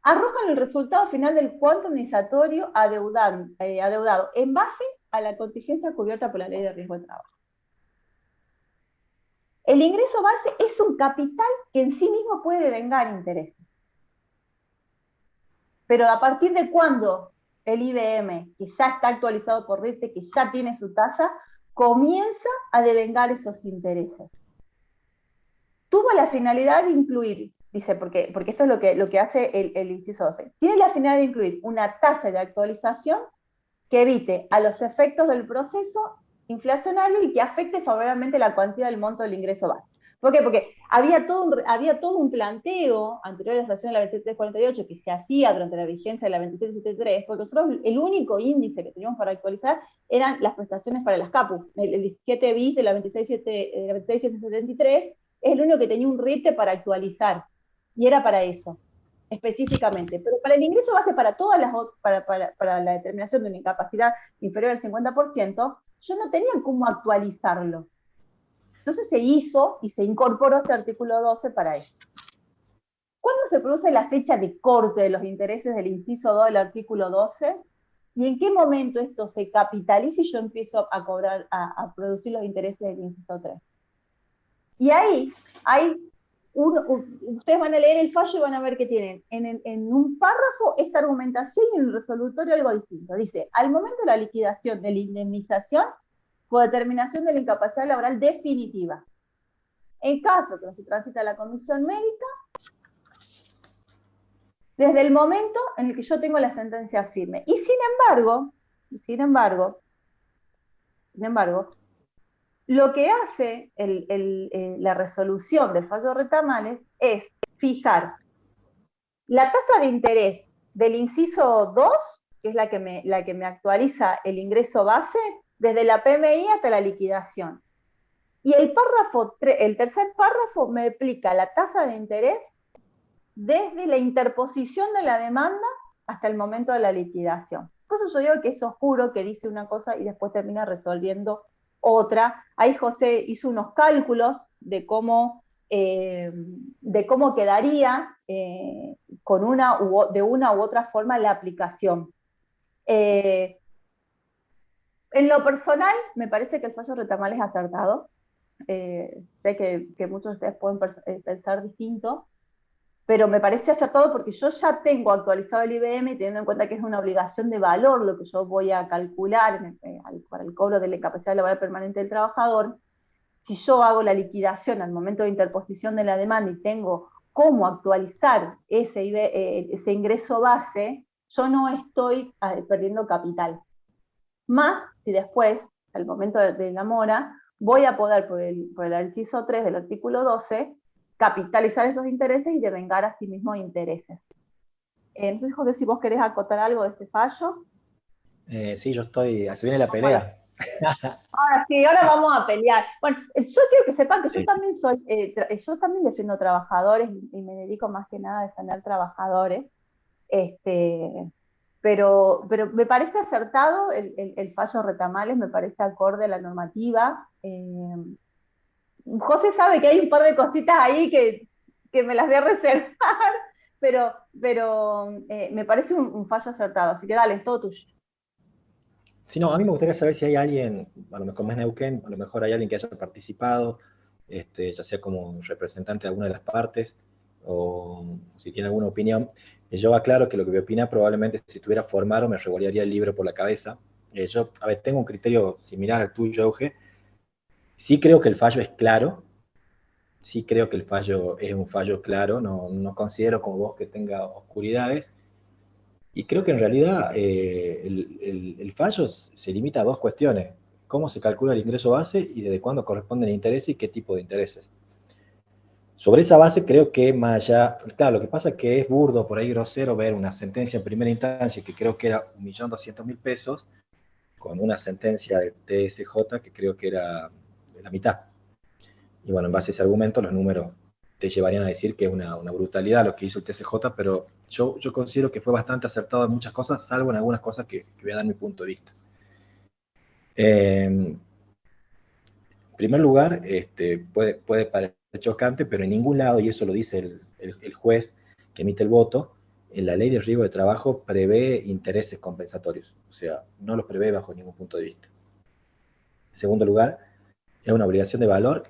arrojan el resultado final del cuanto indemnizatorio adeudado en base a la contingencia cubierta por la Ley de Riesgo de Trabajo. El ingreso base es un capital que en sí mismo puede devengar intereses. Pero a partir de cuándo el IBM, que ya está actualizado por RITE, que ya tiene su tasa, comienza a devengar esos intereses. Tuvo la finalidad de incluir, dice, porque esto es lo que hace el inciso 12, tiene la finalidad de incluir una tasa de actualización que evite a los efectos del proceso inflacionario y que afecte favorablemente la cuantía del monto del ingreso base. ¿Por qué? Porque había todo un planteo anterior a la sanción de la 2348 que se hacía durante la vigencia de la 2773, porque nosotros el único índice que teníamos para actualizar eran las prestaciones para las CAPU. El 17 bis de la 26773 es el único que tenía un RIPTE para actualizar, y era para eso específicamente, pero para el ingreso base para todas las para la determinación de una incapacidad inferior al 50%, yo no tenía cómo actualizarlo. Entonces se hizo y se incorporó este artículo 12 para eso. ¿Cuándo se produce la fecha de corte de los intereses del inciso 2 del artículo 12? ¿Y en qué momento esto se capitaliza y yo empiezo a cobrar, a producir los intereses del inciso 3? Y ahí hay ustedes van a leer el fallo y van a ver que tienen en un párrafo esta argumentación y en el resolutorio algo distinto. Dice, al momento de la liquidación de la indemnización por determinación de la incapacidad laboral definitiva, en caso que no se transita a la comisión médica, desde el momento en el que yo tengo la sentencia firme. Y sin embargo, lo que hace la resolución del fallo de Retamales es fijar la tasa de interés del inciso 2, que es la que me actualiza el ingreso base, desde la PMI hasta la liquidación. Y el tercer párrafo me explica la tasa de interés desde la interposición de la demanda hasta el momento de la liquidación. Por eso yo digo que es oscuro, que dice una cosa y después termina resolviendo otra. Ahí José hizo unos cálculos de cómo quedaría con de una u otra forma la aplicación. En lo personal, me parece que el fallo de Retamales es acertado. Sé que muchos de ustedes pueden pensar distinto, pero me parece acertado porque yo ya tengo actualizado el IBM, teniendo en cuenta que es una obligación de valor lo que yo voy a calcular para el cobro de la incapacidad laboral permanente del trabajador. Si yo hago la liquidación al momento de interposición de la demanda y tengo cómo actualizar ese ingreso base, yo no estoy perdiendo capital. Más si después, al momento de la mora, voy a poder, por el inciso 3 del artículo 12, capitalizar esos intereses y devengar a sí mismo intereses. Entonces, José, si vos querés acotar algo de este fallo. Sí, yo estoy, se viene la pelea. Ahora sí, ahora vamos a pelear. Bueno, yo quiero que sepan que yo también yo también defiendo trabajadores y me dedico más que nada a defender trabajadores. Pero me parece acertado el fallo Retamales, me parece acorde a la normativa. José sabe que hay un par de cositas ahí que me las voy a reservar, pero me parece un fallo acertado, así que dale, es todo tuyo. Sí, no, a mí me gustaría saber si hay alguien, a lo mejor más Neuquén, a lo mejor hay alguien que haya participado, ya sea como representante de alguna de las partes, o si tiene alguna opinión. Yo aclaro que lo que voy a opinar probablemente si estuviera formado me revolearía el libro por la cabeza. Yo, a ver, tengo un criterio similar al tuyo, Euge. Sí creo que el fallo es claro, sí creo que el fallo es un fallo claro, no considero como vos que tenga oscuridades, y creo que en realidad el fallo se limita a dos cuestiones: cómo se calcula el ingreso base y desde cuándo corresponde el interés y qué tipo de intereses. Sobre esa base creo que más allá, claro, lo que pasa es que es burdo, por ahí grosero, ver una sentencia en primera instancia que creo que era 1.200.000 pesos, con una sentencia de TSJ que creo que era de la mitad. Y bueno, en base a ese argumento, los números te llevarían a decir que es una brutalidad lo que hizo el TSJ, pero yo considero que fue bastante acertado en muchas cosas, salvo en algunas cosas que voy a dar mi punto de vista. En primer lugar, puede parecer chocante, pero en ningún lado, y eso lo dice el juez que emite el voto, en la ley de riesgo de trabajo prevé intereses compensatorios, o sea, no los prevé bajo ningún punto de vista. En segundo lugar, es una obligación de valor,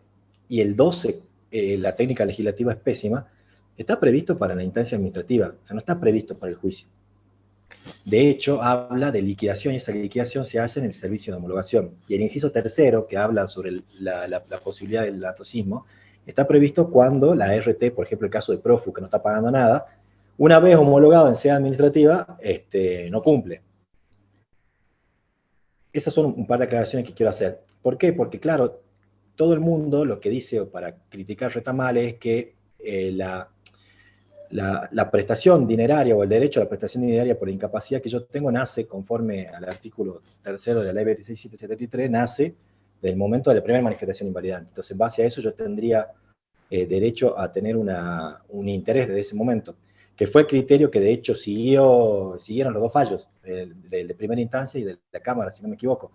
y el 12, la técnica legislativa es pésima, está previsto para la instancia administrativa, o sea, no está previsto para el juicio. De hecho, habla de liquidación, y esa liquidación se hace en el servicio de homologación. Y el inciso tercero, que habla sobre la posibilidad del latocismo, está previsto cuando la RT, por ejemplo, el caso de Profu, que no está pagando nada, una vez homologado en sede administrativa, no cumple. Esas son un par de aclaraciones que quiero hacer. ¿Por qué? Porque, claro, todo el mundo lo que dice para criticar retamales es que la prestación dineraria o el derecho a la prestación dineraria por incapacidad que yo tengo nace conforme al artículo 3 de la ley 26773, nace del momento de la primera manifestación invalidante. Entonces, en base a eso yo tendría derecho a tener un interés desde ese momento, que fue el criterio que de hecho siguieron los dos fallos, el de primera instancia y de la Cámara, si no me equivoco.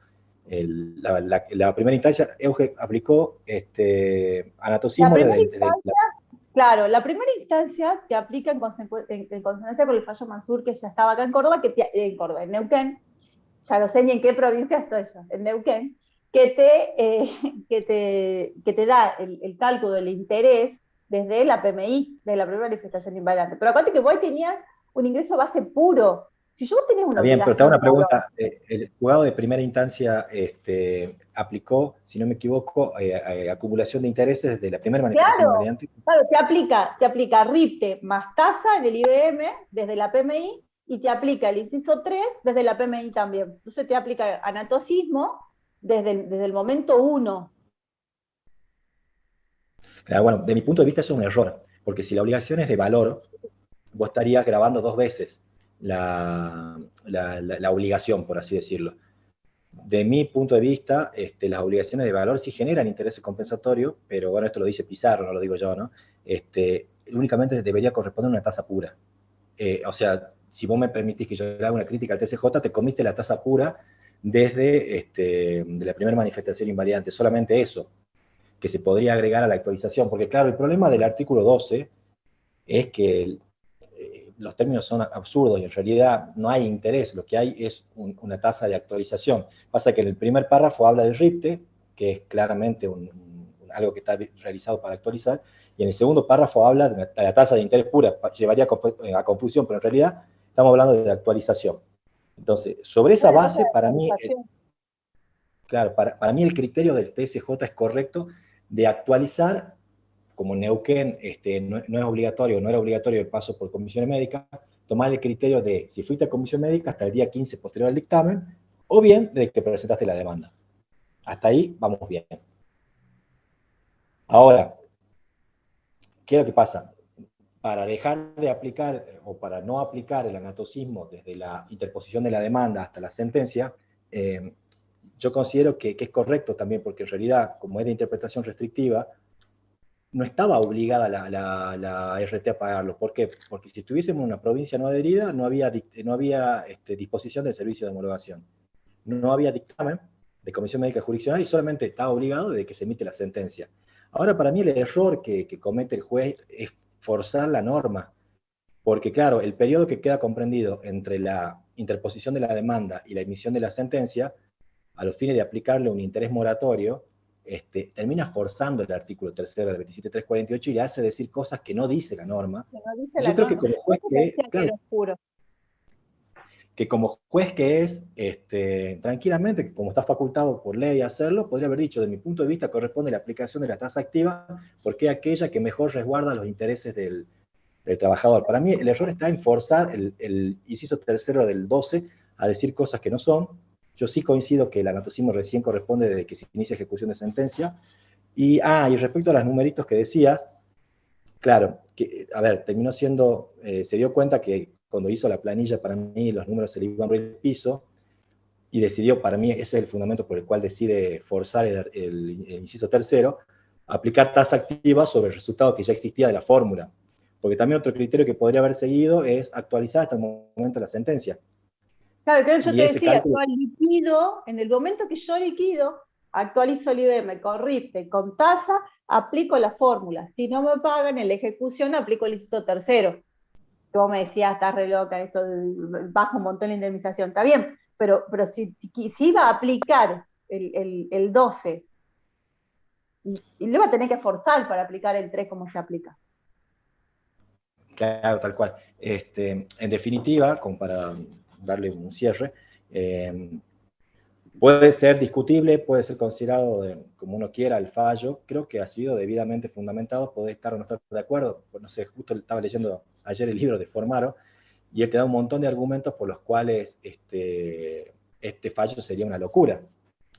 La primera instancia, Euge aplicó La anatocismo primera desde instancia, claro, la primera instancia te aplica en consecuencia con el fallo Mansur, que ya estaba acá en Córdoba, en Córdoba, en Neuquén, ya no sé ni en qué provincia estoy yo, en Neuquén, que te da el cálculo del interés desde la PMI, de la primera manifestación invalidante. Pero acuérdate que vos tenías un ingreso base puro. Si yo tenés una Está bien, pero te hago obligación una de valor, pregunta. El juzgado de primera instancia aplicó, si no me equivoco, acumulación de intereses desde la primera manifestación claro, invalidante. claro, te aplica RIPTE más tasa en el IBM desde la PMI y te aplica el inciso 3 desde la PMI también. Entonces te aplica anatocismo desde el momento 1. Claro, bueno, de mi punto de vista es un error, porque si la obligación es de valor, vos estarías grabando dos veces la obligación, por así decirlo. De mi punto de vista, las obligaciones de valor sí generan intereses compensatorios, pero bueno, esto lo dice Pizarro, no lo digo yo, ¿no? Únicamente debería corresponder una tasa pura. O sea, si vos me permitís que yo le haga una crítica al TCJ, te comiste la tasa pura desde de la primera manifestación invalidante, solamente eso, que se podría agregar a la actualización, porque claro, el problema del artículo 12 es que los términos son absurdos y en realidad no hay interés, lo que hay es una tasa de actualización. Pasa que en el primer párrafo habla del RIPTE, que es claramente algo que está realizado para actualizar, y en el segundo párrafo habla de la tasa de interés pura, llevaría a confusión, pero en realidad estamos hablando de actualización. Entonces, sobre esa base, para mí, claro, para mí el criterio del TSJ es correcto de actualizar, como en Neuquén no es obligatorio, no era obligatorio el paso por comisiones médicas, tomar el criterio de si fuiste a comisión médica hasta el día 15 posterior al dictamen, o bien de que presentaste la demanda. Hasta ahí vamos bien. Ahora, ¿qué es lo que pasa? Para dejar de aplicar o para no aplicar el anatocismo desde la interposición de la demanda hasta la sentencia, yo considero que es correcto también, porque en realidad, como es de interpretación restrictiva, no estaba obligada la RT a pagarlo. ¿Por qué? Porque si estuviésemos en una provincia no adherida, no había disposición del servicio de homologación. No había dictamen de comisión médica jurisdiccional y solamente estaba obligado desde que se emite la sentencia. Ahora, para mí el error que comete el juez es forzar la norma, porque claro, el periodo que queda comprendido entre la interposición de la demanda y la emisión de la sentencia, a los fines de aplicarle un interés moratorio, termina forzando el artículo tercero del 27.348 y le hace decir cosas que no dice la norma. Que no dice Yo la creo que norma. como juez Era oscuro. que como juez que es, tranquilamente, como está facultado por ley a hacerlo, podría haber dicho, de mi punto de vista corresponde la aplicación de la tasa activa porque es aquella que mejor resguarda los intereses del trabajador. Para mí el error está en forzar el inciso tercero del 12 a decir cosas que no son. Yo sí coincido que el anatocismo recién corresponde desde que se inicia ejecución de sentencia. Y respecto a los numeritos que decías, claro, que, a ver, terminó siendo, se dio cuenta que cuando hizo la planilla, para mí los números se le iban por el piso, y decidió, para mí ese es el fundamento por el cual decide forzar el inciso tercero, aplicar tasa activa sobre el resultado que ya existía de la fórmula. Porque también otro criterio que podría haber seguido es actualizar hasta el momento de la sentencia. Claro, que yo Y te ese decía, cálculo, yo liquido, en el momento que yo liquido, actualizo el IBM con RIPTE, con tasa, aplico la fórmula. Si no me pagan en la ejecución, aplico el inciso tercero. Como me decías, estás re loca, esto baja un montón la indemnización. Está bien, pero si iba a aplicar el 12, y le iba a tener que forzar para aplicar el 3 como se aplica. claro, tal cual. En definitiva, como para darle un cierre, puede ser discutible, puede ser considerado como uno quiera el fallo, creo que ha sido debidamente fundamentado, puede estar o no estar de acuerdo, pues no sé, justo estaba leyendo ayer el libro de Formaro, y él te da un montón de argumentos por los cuales este fallo sería una locura.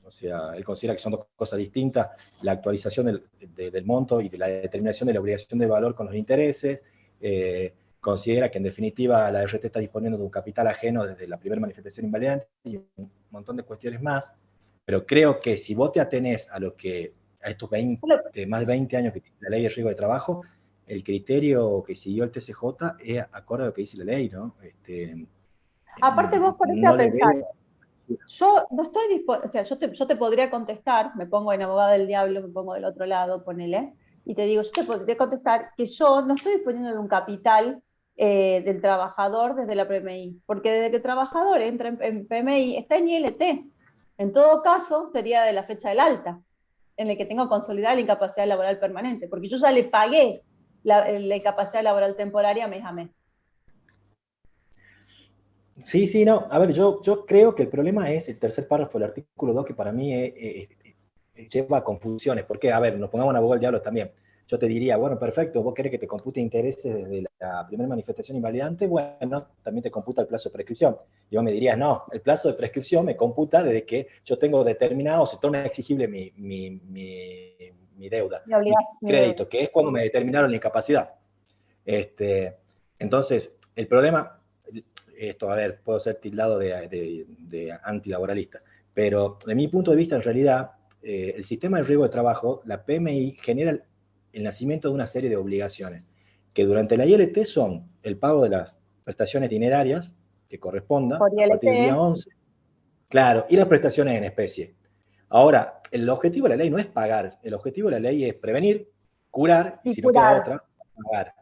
O sea, él considera que son dos cosas distintas, la actualización del monto y de la determinación de la obligación de valor con los intereses, considera que en definitiva la RT está disponiendo de un capital ajeno desde la primera manifestación invalidante y un montón de cuestiones más, pero creo que si vos te atenés a lo que a estos más de 20 años que tiene la ley de riesgo de trabajo, el criterio que siguió el TCJ es acorde a lo que dice la ley, ¿no? Aparte vos ponete No a le pensar, veo. yo no estoy dispuesta, o sea, yo te podría contestar, me pongo en abogada del diablo, me pongo del otro lado, ponele, y te digo, yo te podría contestar que yo no estoy disponiendo de un capital del trabajador desde la PMI, porque desde que el trabajador entra en PMI está en ILT. En todo caso, sería de la fecha del alta, en el que tengo consolidada la incapacidad laboral permanente, porque yo ya le pagué la incapacidad laboral temporaria mes a mes. Sí, sí, no. A ver, yo creo que el problema es el tercer párrafo del artículo 2, que para mí lleva a confusiones. Porque, a ver, nos pongamos en abogado del diablo también. Yo te diría, bueno, perfecto, vos querés que te compute intereses desde la primera manifestación invalidante, bueno, también te computa el plazo de prescripción. Y vos me dirías, no, el plazo de prescripción me computa desde que yo tengo determinado, se torna exigible mi deuda, mi crédito, que es cuando me determinaron la incapacidad. Entonces, el problema, esto, a ver, puedo ser tildado de antilaboralista, pero de mi punto de vista, en realidad, el sistema de riesgo de trabajo, la PMI, genera el nacimiento de una serie de obligaciones, que durante la ILT son el pago de las prestaciones dinerarias, que corresponda, a partir del día 11, claro, y las prestaciones en especie. Ahora, el objetivo de la ley no es pagar, el objetivo de la ley es prevenir, curar, y si no queda otra, pagar.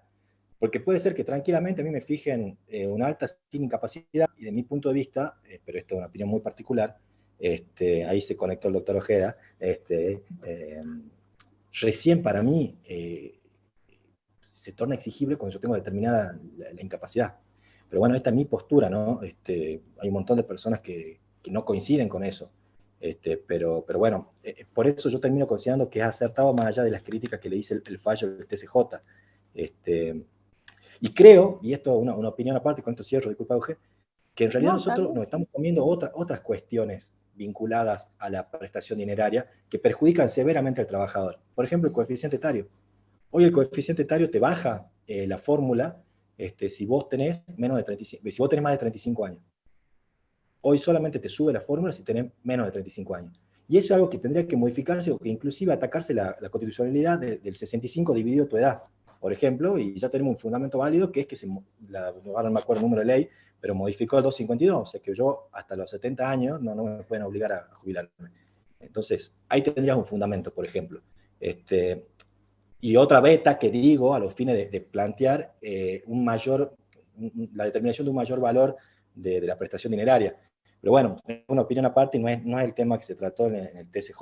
Porque puede ser que tranquilamente a mí me fijen una alta sin incapacidad, y de mi punto de vista, pero esto es una opinión muy particular, ahí se conectó el doctor Ojeda, recién para mí se torna exigible cuando yo tengo determinada la incapacidad. Pero bueno, esta es mi postura, ¿no? Hay un montón de personas que no coinciden con eso. Pero bueno, por eso yo termino considerando que es acertado más allá de las críticas que le hice el fallo del TCJ. Y creo, y esto es una opinión aparte, con esto cierro, disculpa, Euge, que en realidad nosotros nos estamos comiendo otras cuestiones vinculadas a la prestación dineraria que perjudican severamente al trabajador. Por ejemplo, el coeficiente etario. Hoy el coeficiente etario te baja la fórmula si vos tenés menos de 35, si vos tenés más de 35 años. Hoy solamente te sube la fórmula si tenés menos de 35 años. Y eso es algo que tendría que modificarse o que inclusive atacarse la constitucionalidad del 65 dividido tu edad, por ejemplo, y ya tenemos un fundamento válido que es que ahora no me acuerdo el número de ley, pero modificó el 252, o sea que yo hasta los 70 años no me pueden obligar a jubilarme. Entonces, ahí tendrías un fundamento, por ejemplo. Y otra beta que digo a los fines de plantear la determinación de un mayor valor de la prestación dineraria. Pero bueno, es una opinión aparte y no es el tema que se trató en el TCJ.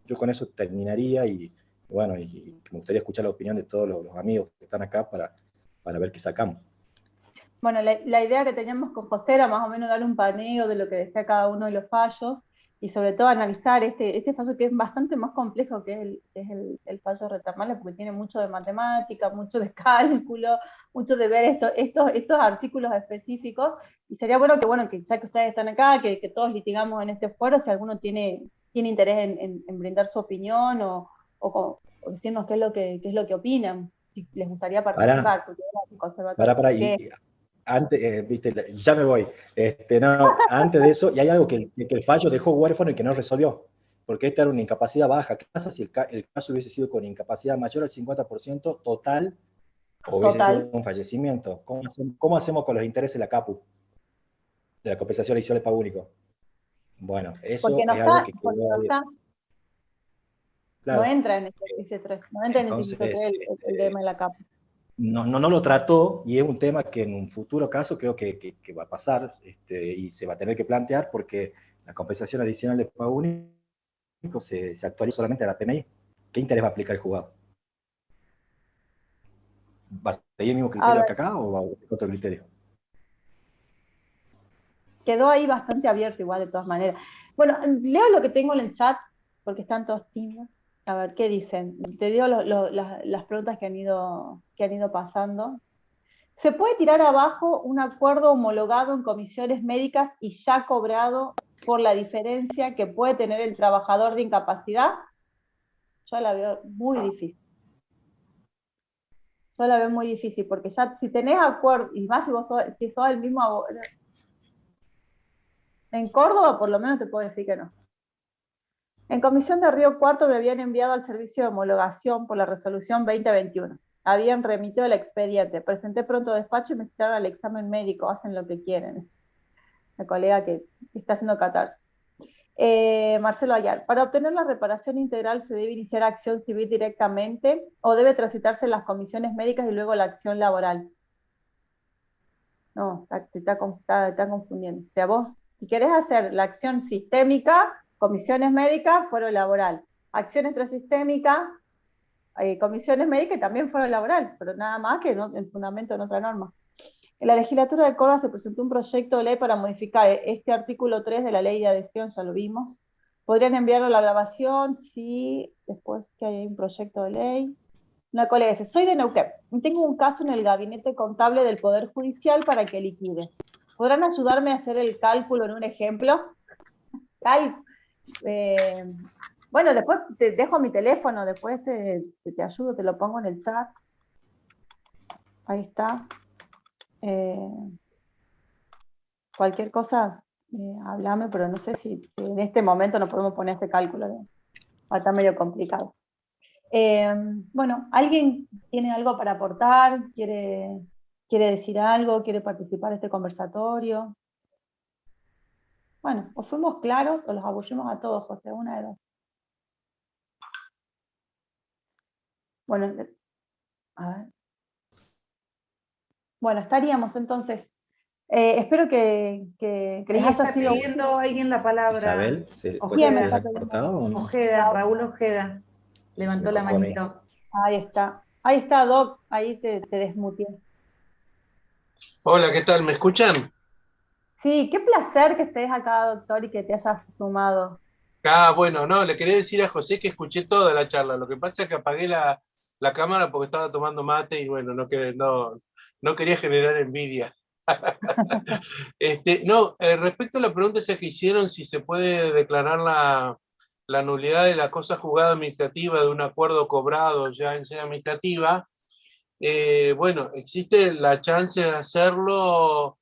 Yo con eso terminaría y bueno, y me gustaría escuchar la opinión de todos los amigos que están acá para ver qué sacamos. Bueno, la idea que teníamos con José era más o menos dar un paneo de lo que decía cada uno de los fallos y sobre todo analizar este fallo que es bastante más complejo que es el fallo Retamal, porque tiene mucho de matemática, mucho de cálculo, mucho de ver estos artículos específicos, y sería bueno que ya que ustedes están acá, que todos litigamos en este foro, si alguno tiene interés en brindar su opinión o decirnos qué es lo que opinan, si les gustaría Para, participar, porque es un conservatorio. y antes, viste, ya me voy. No, antes de eso, y hay algo que el fallo dejó huérfano y que no resolvió, porque esta era una incapacidad baja. ¿Qué pasa si el caso hubiese sido con incapacidad mayor al 50% total o hubiese Total. sido un fallecimiento? ¿Cómo hacemos con los intereses de la CAPU, de la compensación adicional de pago único? Bueno, Porque eso es algo que quedó ahí. no Claro. entra en ese 3, no entra en el inciso 3 Entonces, el tema de la capa. no lo trató y es un tema que en un futuro caso creo que va a pasar y se va a tener que plantear porque la compensación adicional de pago único se actualiza solamente a la PMI. ¿Qué interés va a aplicar el juzgado? ¿Va a seguir el mismo A criterio ver, que acá o va a buscar otro criterio? quedó ahí bastante abierto igual de todas maneras. Bueno, leo lo que tengo en el chat, porque están todos tímidos. A ver, ¿qué dicen? Te digo las preguntas que han ido pasando. ¿Se puede tirar abajo un acuerdo homologado en comisiones médicas y ya cobrado por la diferencia que puede tener el trabajador de incapacidad? Yo la veo muy difícil. Yo la veo muy difícil, porque ya si tenés acuerdo, y más si sos el mismo abogado, en Córdoba por lo menos te puedo decir que no. En Comisión de Río Cuarto me habían enviado al servicio de homologación por la resolución 2021. Habían remitido el expediente, presenté pronto despacho y me citaron al examen médico, hacen lo que quieren. La colega que está haciendo catarsis. Marcelo Ayar, para obtener la reparación integral se debe iniciar acción civil directamente o debe transitarse las comisiones médicas y luego la acción laboral. No, te está confundiendo. O sea, vos, si querés hacer la acción sistémica, comisiones médicas, fuero laboral. Acción extrasistémica, comisiones médicas y también fuero laboral, pero nada más que en fundamento en otra norma. En la legislatura de Córdoba se presentó un proyecto de ley para modificar este artículo 3 de la ley de adhesión, ya lo vimos. Podrían enviarlo a la grabación, sí, después que hay un proyecto de ley. Una colega dice, soy de Neuquén, tengo un caso en el gabinete contable del Poder Judicial para que liquide. ¿Podrán ayudarme a hacer el cálculo en un ejemplo? Bueno, después te dejo mi teléfono, después te ayudo, te lo pongo en el chat. Ahí está. Cualquier cosa, háblame, pero no sé si en este momento no podemos poner este cálculo. Está medio complicado. Bueno, ¿alguien tiene algo para aportar? ¿Quiere decir algo? ¿Quiere participar de este conversatorio? Bueno, o fuimos claros o los aburrimos a todos, José, una de dos. Bueno, a ver. Bueno, estaríamos entonces. Espero que les Ahí haya está sido pidiendo alguien la palabra. Isabel, ¿puede ¿Quién ser me que está se pidiendo? cortado o no? Ojeda, Raúl Ojeda. Levantó la Con él. manito. Ahí está. Ahí está, Doc. Ahí te desmuteé. Hola, ¿qué tal? ¿Me escuchan? Sí, qué placer que estés acá, doctor, y que te hayas sumado. Bueno, no, le quería decir a José que escuché toda la charla. Lo que pasa es que apagué la cámara porque estaba tomando mate y bueno, no quería generar envidia. No, respecto a la pregunta esa que hicieron, si se puede declarar la nulidad de la cosa juzgada administrativa de un acuerdo cobrado ya en sede administrativa, bueno, existe la chance de hacerlo.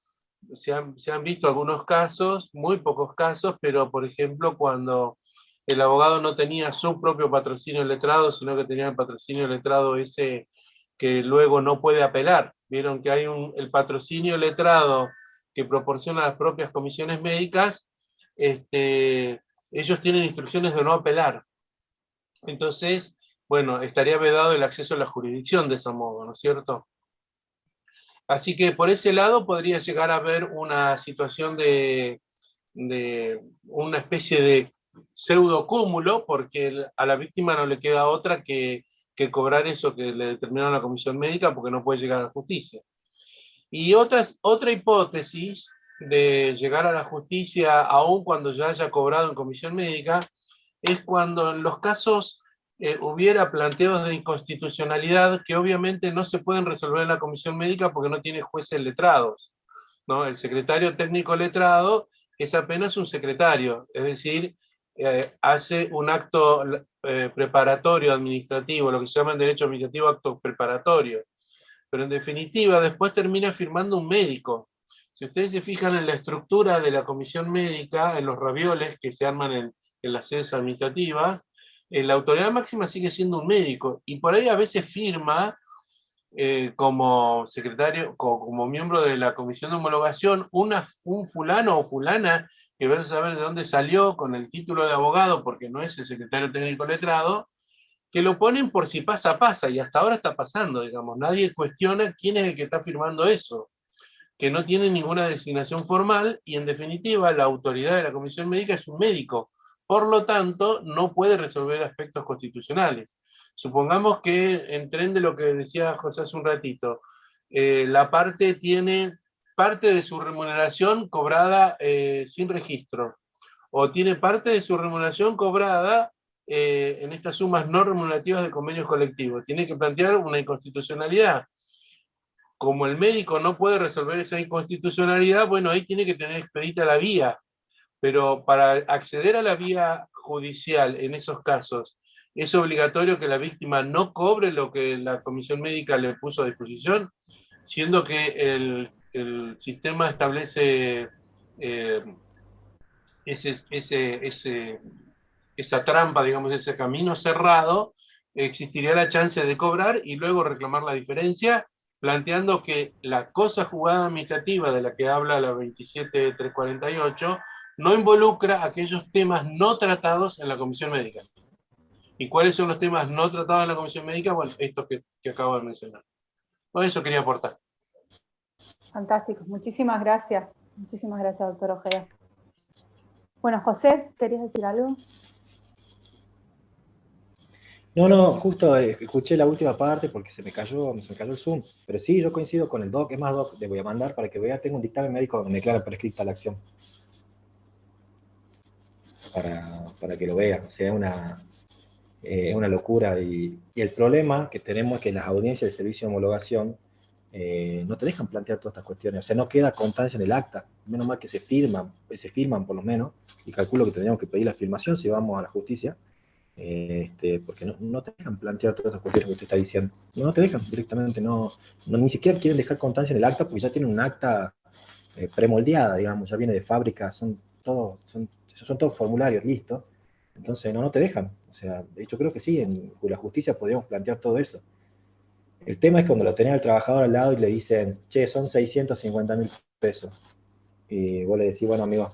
Se han visto algunos casos, muy pocos casos, pero por ejemplo cuando el abogado no tenía su propio patrocinio letrado, sino que tenía el patrocinio letrado ese que luego no puede apelar. Vieron que hay el patrocinio letrado que proporciona las propias comisiones médicas, ellos tienen instrucciones de no apelar. Entonces, bueno, estaría vedado el acceso a la jurisdicción de ese modo, ¿no es cierto? Así que por ese lado podría llegar a haber una situación de una especie de pseudo cúmulo, porque a la víctima no le queda otra que cobrar eso que le determinó la comisión médica porque no puede llegar a la justicia. Y otra hipótesis de llegar a la justicia aún cuando ya haya cobrado en comisión médica es cuando en los casos hubiera planteos de inconstitucionalidad que obviamente no se pueden resolver en la comisión médica porque no tiene jueces letrados, ¿no? El secretario técnico letrado es apenas un secretario, es decir, hace un acto preparatorio administrativo, lo que se llama en derecho administrativo acto preparatorio, pero en definitiva después termina firmando un médico. Si ustedes se fijan en la estructura de la comisión médica, en los ravioles que se arman en las sedes administrativas, la autoridad máxima sigue siendo un médico, y por ahí a veces firma como secretario, como miembro de la comisión de homologación, un fulano o fulana que va a saber de dónde salió con el título de abogado, porque no es el secretario técnico letrado, que lo ponen por si pasa, pasa, y hasta ahora está pasando, digamos. Nadie cuestiona quién es el que está firmando eso, que no tiene ninguna designación formal, y en definitiva la autoridad de la comisión médica es un médico. Por lo tanto, no puede resolver aspectos constitucionales. Supongamos que, en tren de lo que decía José hace un ratito, la parte tiene parte de su remuneración cobrada sin registro, o tiene parte de su remuneración cobrada en estas sumas no remunerativas de convenios colectivos. Tiene que plantear una inconstitucionalidad. Como el médico no puede resolver esa inconstitucionalidad, bueno, ahí tiene que tener expedita la vía. Pero para acceder a la vía judicial en esos casos, es obligatorio que la víctima no cobre lo que la comisión médica le puso a disposición, siendo que el sistema establece esa trampa, digamos, ese camino cerrado, existiría la chance de cobrar y luego reclamar la diferencia, planteando que la cosa jugada administrativa de la que habla la 27348 no involucra aquellos temas no tratados en la comisión médica. ¿Y cuáles son los temas no tratados en la comisión médica? Bueno, estos que acabo de mencionar. Por eso quería aportar. Fantástico, muchísimas gracias. Muchísimas gracias, doctor Ojeda. Bueno, José, ¿querías decir algo? No, justo escuché la última parte porque se me cayó el Zoom. Pero sí, yo coincido con el doc. Es más, doc, le voy a mandar para que vea. Tengo un dictamen médico donde me declara prescrita la acción. Para que lo vea. O sea, es una locura. Y el problema que tenemos es que las audiencias del servicio de homologación no te dejan plantear todas estas cuestiones. O sea, no queda constancia en el acta. Menos mal que se firman por lo menos. Y calculo que tendríamos que pedir la filmación si vamos a la justicia. Porque no te dejan plantear todas esas cuestiones que usted está diciendo. No te dejan directamente, ni siquiera quieren dejar constancia en el acta porque ya tienen un acta premoldeada, digamos, ya viene de fábrica, son todos formularios listos. Entonces no te dejan. O sea, de hecho creo que sí, en la justicia podríamos plantear todo eso. El tema es cuando lo tenés al trabajador al lado y le dicen, che, son 650.000 pesos. Y vos le decís, bueno, amigo,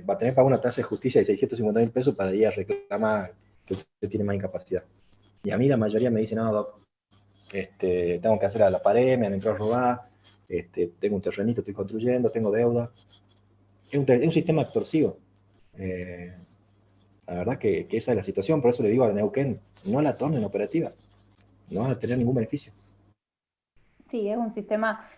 va a tener que pagar una tasa de justicia de 650.000 pesos para ir a reclamar que usted tiene más incapacidad. Y a mí la mayoría me dice, no, doc, tengo que hacer a la pared, me han entrado a robar, tengo un terrenito, estoy construyendo, tengo deuda. Es un sistema extorsivo. La verdad que esa es la situación, por eso le digo a Neuquén, no la tornen operativa, no van a tener ningún beneficio. Sí, es un sistema,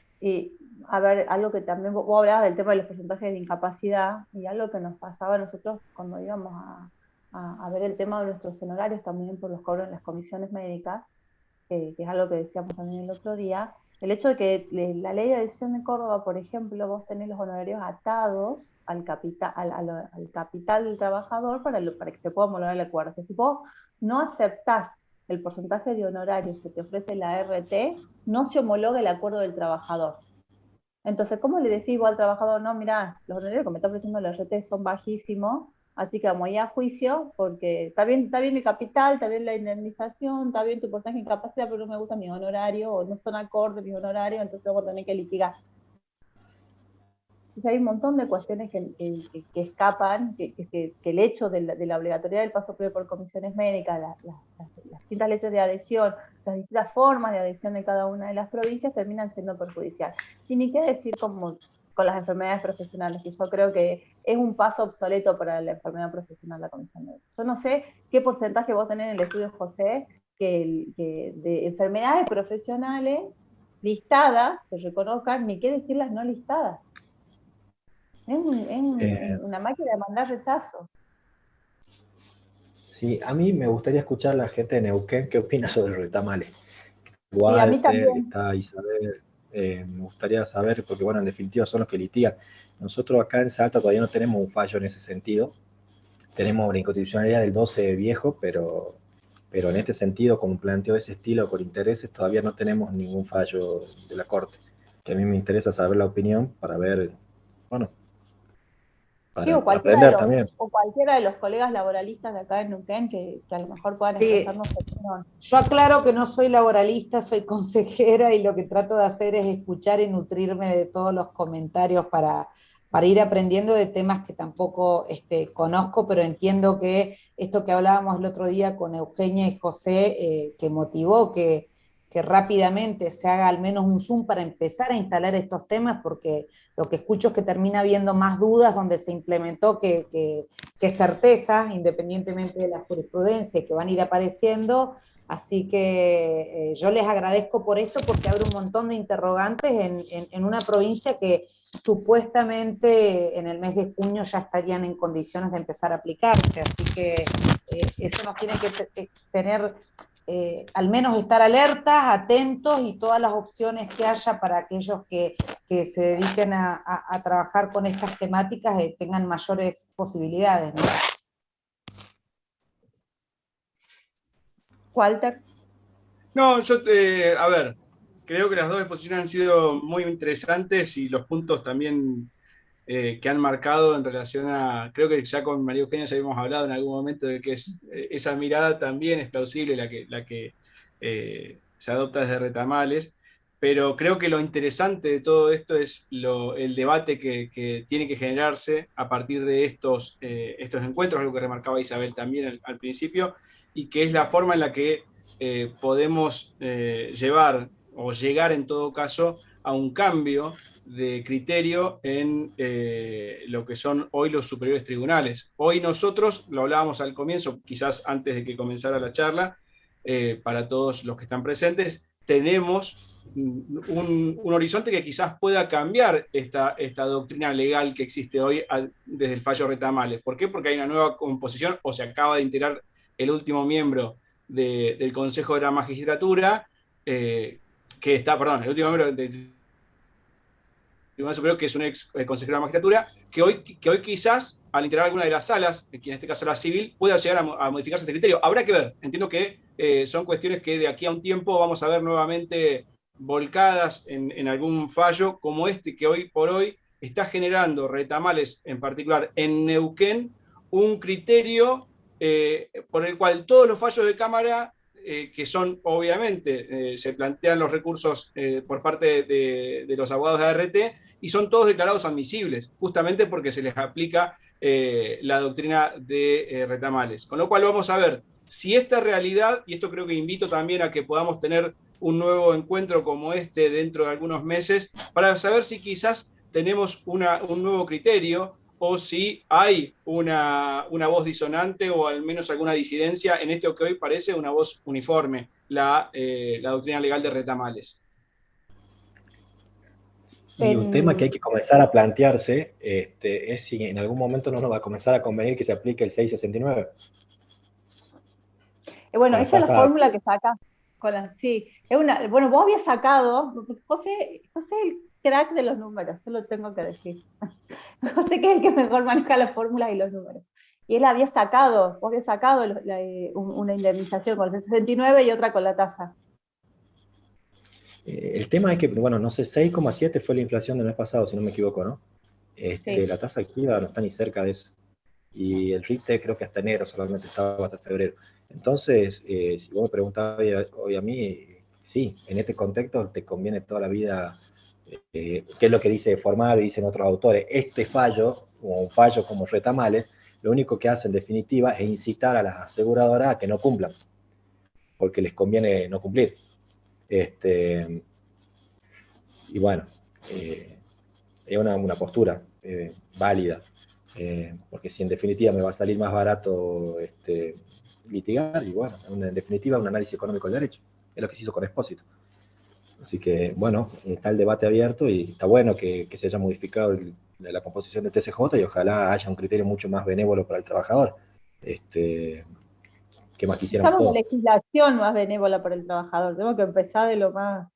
a ver, algo que también vos hablabas del tema de los porcentajes de incapacidad, y algo que nos pasaba a nosotros cuando íbamos a ver el tema de nuestros honorarios también por los cobros en las comisiones médicas, que es algo que decíamos también el otro día, el hecho de que la ley de adhesión de Córdoba, por ejemplo, vos tenés los honorarios atados al capital del trabajador para que se pueda homologar el acuerdo. O sea, si vos no aceptás el porcentaje de honorarios que te ofrece la RT, no se homologa el acuerdo del trabajador. Entonces, ¿cómo le decís vos al trabajador? No, mirá, los honorarios que me está ofreciendo la RT son bajísimos, así que vamos a ir a juicio, porque está bien mi capital, está bien la indemnización, está bien tu porcentaje de incapacidad, pero no me gusta mi honorario, o no son acordes mis honorarios, entonces vamos a tener que litigar. Entonces hay un montón de cuestiones que escapan, que el hecho de la obligatoriedad del paso previo por comisiones médicas, las distintas leyes de adhesión, las distintas formas de adhesión de cada una de las provincias terminan siendo perjudiciales. Y ni qué decir, como con las enfermedades profesionales, y yo creo que es un paso obsoleto para la enfermedad profesional la comisión médica. Yo no sé qué porcentaje vos tenés en el estudio, José, que de enfermedades profesionales listadas, que reconozcan, ni qué decir las no listadas. Es una máquina de mandar rechazo. Sí, a mí me gustaría escuchar a la gente de Neuquén qué opina sobre los retamales. Sí, a mí Walter, que también. está Isabel, me gustaría saber, porque bueno, en definitiva son los que litigan. Nosotros acá en Salta todavía no tenemos un fallo en ese sentido. Tenemos la inconstitucionalidad del 12 viejo, pero en este sentido, con un planteo de ese estilo, con intereses, todavía no tenemos ningún fallo de la Corte. Que a mí me interesa saber la opinión para ver, bueno, Sí, para aprender también. o cualquiera de los colegas laboralistas de acá en Neuquén que a lo mejor puedan Sí, expresarnos su opinión. yo aclaro que no soy laboralista, soy consejera y lo que trato de hacer es escuchar y nutrirme de todos los comentarios para ir aprendiendo de temas que tampoco conozco, pero entiendo que esto que hablábamos el otro día con Eugenia y José, que motivó que rápidamente se haga al menos un Zoom para empezar a instalar estos temas, porque lo que escucho es que termina habiendo más dudas donde se implementó que certezas, independientemente de la jurisprudencia, que van a ir apareciendo. Así que yo les agradezco por esto porque abre un montón de interrogantes en una provincia que supuestamente en el mes de junio ya estarían en condiciones de empezar a aplicarse. Así que eso nos tiene que tener, al menos estar alertas, atentos y todas las opciones que haya para aquellos que se dediquen a trabajar con estas temáticas tengan mayores posibilidades, ¿no? Walter. No, yo, a ver, creo que las dos exposiciones han sido muy interesantes y los puntos también que han marcado en relación a, creo que ya con María Eugenia ya habíamos hablado en algún momento de que esa mirada también es plausible, la que se adopta desde Retamales, pero creo que lo interesante de todo esto es el debate que tiene que generarse a partir de estos encuentros, algo que remarcaba Isabel también al principio, y que es la forma en la que podemos llevar o llegar en todo caso a un cambio de criterio en lo que son hoy los superiores tribunales. Hoy nosotros, lo hablábamos al comienzo, quizás antes de que comenzara la charla, para todos los que están presentes, tenemos un horizonte que quizás pueda cambiar esta doctrina legal que existe hoy desde el fallo Retamales. ¿Por qué? Porque hay una nueva composición o se acaba de integrar el último miembro del Consejo de la Magistratura, que está, perdón, el último miembro del Tribunal Superior, que es un ex consejero de la magistratura, que hoy quizás, al integrar alguna de las salas, que en este caso la civil, pueda llegar a modificarse este criterio. Habrá que ver. Entiendo que son cuestiones que de aquí a un tiempo vamos a ver nuevamente volcadas en algún fallo como este que hoy por hoy está generando Retamales, en particular en Neuquén, un criterio por el cual todos los fallos de Cámara que son, obviamente, se plantean los recursos por parte de los abogados de ART y son todos declarados admisibles, justamente porque se les aplica la doctrina de Retamales. Con lo cual vamos a ver si esta realidad, y esto creo que invito también a que podamos tener un nuevo encuentro como este dentro de algunos meses, para saber si quizás tenemos un nuevo criterio o si hay una voz disonante o al menos alguna disidencia en esto que hoy parece una voz uniforme, la doctrina legal de Retamales. Y un tema que hay que comenzar a plantearse es si en algún momento no nos va a comenzar a convenir que se aplique el 669. Bueno, esa es la fórmula que saca. Sí, bueno, vos habías sacado, José es el crack de los números, eso lo tengo que decir. José que es el que mejor maneja las fórmulas y los números. Y él vos habías sacado una indemnización con el 69 y otra con la tasa. El tema es que, bueno, no sé, 6,7 fue la inflación del mes pasado, si no me equivoco, ¿no? Sí. La tasa activa no está ni cerca de eso. Y el RIPTE creo que hasta enero solamente estaba hasta febrero. Entonces, si vos me preguntás hoy a mí, sí, en este contexto te conviene toda la vida, que es lo que dice Formal y dicen otros autores, este fallo, o un fallo como Retamales, lo único que hace en definitiva es incitar a las aseguradoras a que no cumplan, porque les conviene no cumplir. Y bueno, es una postura válida, porque si en definitiva me va a salir más barato litigar, y bueno, en definitiva un análisis económico del derecho, es lo que se hizo con Expósito. Así que, bueno, está el debate abierto y está bueno que se haya modificado la composición del TCJ y ojalá haya un criterio mucho más benévolo para el trabajador. ¿Qué más quisiéramos Necesitamos una todos? legislación más benévola para el trabajador. Tenemos que empezar de lo más,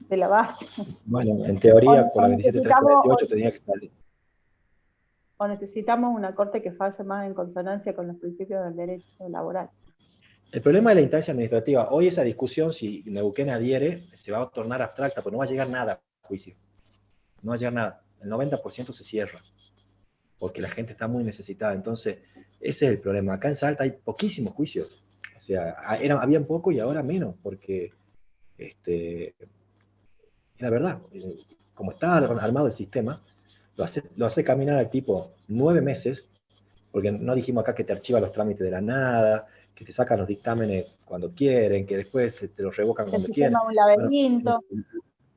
de la base. Bueno, en teoría, O con la necesitamos, 27348 tenía que salir. o necesitamos una corte que falle más en consonancia con los principios del derecho laboral. El problema de la instancia administrativa, hoy esa discusión, si Neuquén adhiere, se va a tornar abstracta, porque no va a llegar nada a juicio. No va a llegar nada. El 90% se cierra, porque la gente está muy necesitada. Entonces, ese es el problema. Acá en Salta hay poquísimos juicios. O sea, habían poco y ahora menos, porque la verdad, como está armado el sistema, lo hace caminar al tipo 9 meses, porque no dijimos acá que te archiva los trámites de la nada, que te sacan los dictámenes cuando quieren, que después te los revocan El cuando quieren. sistema es un Bueno, laberinto.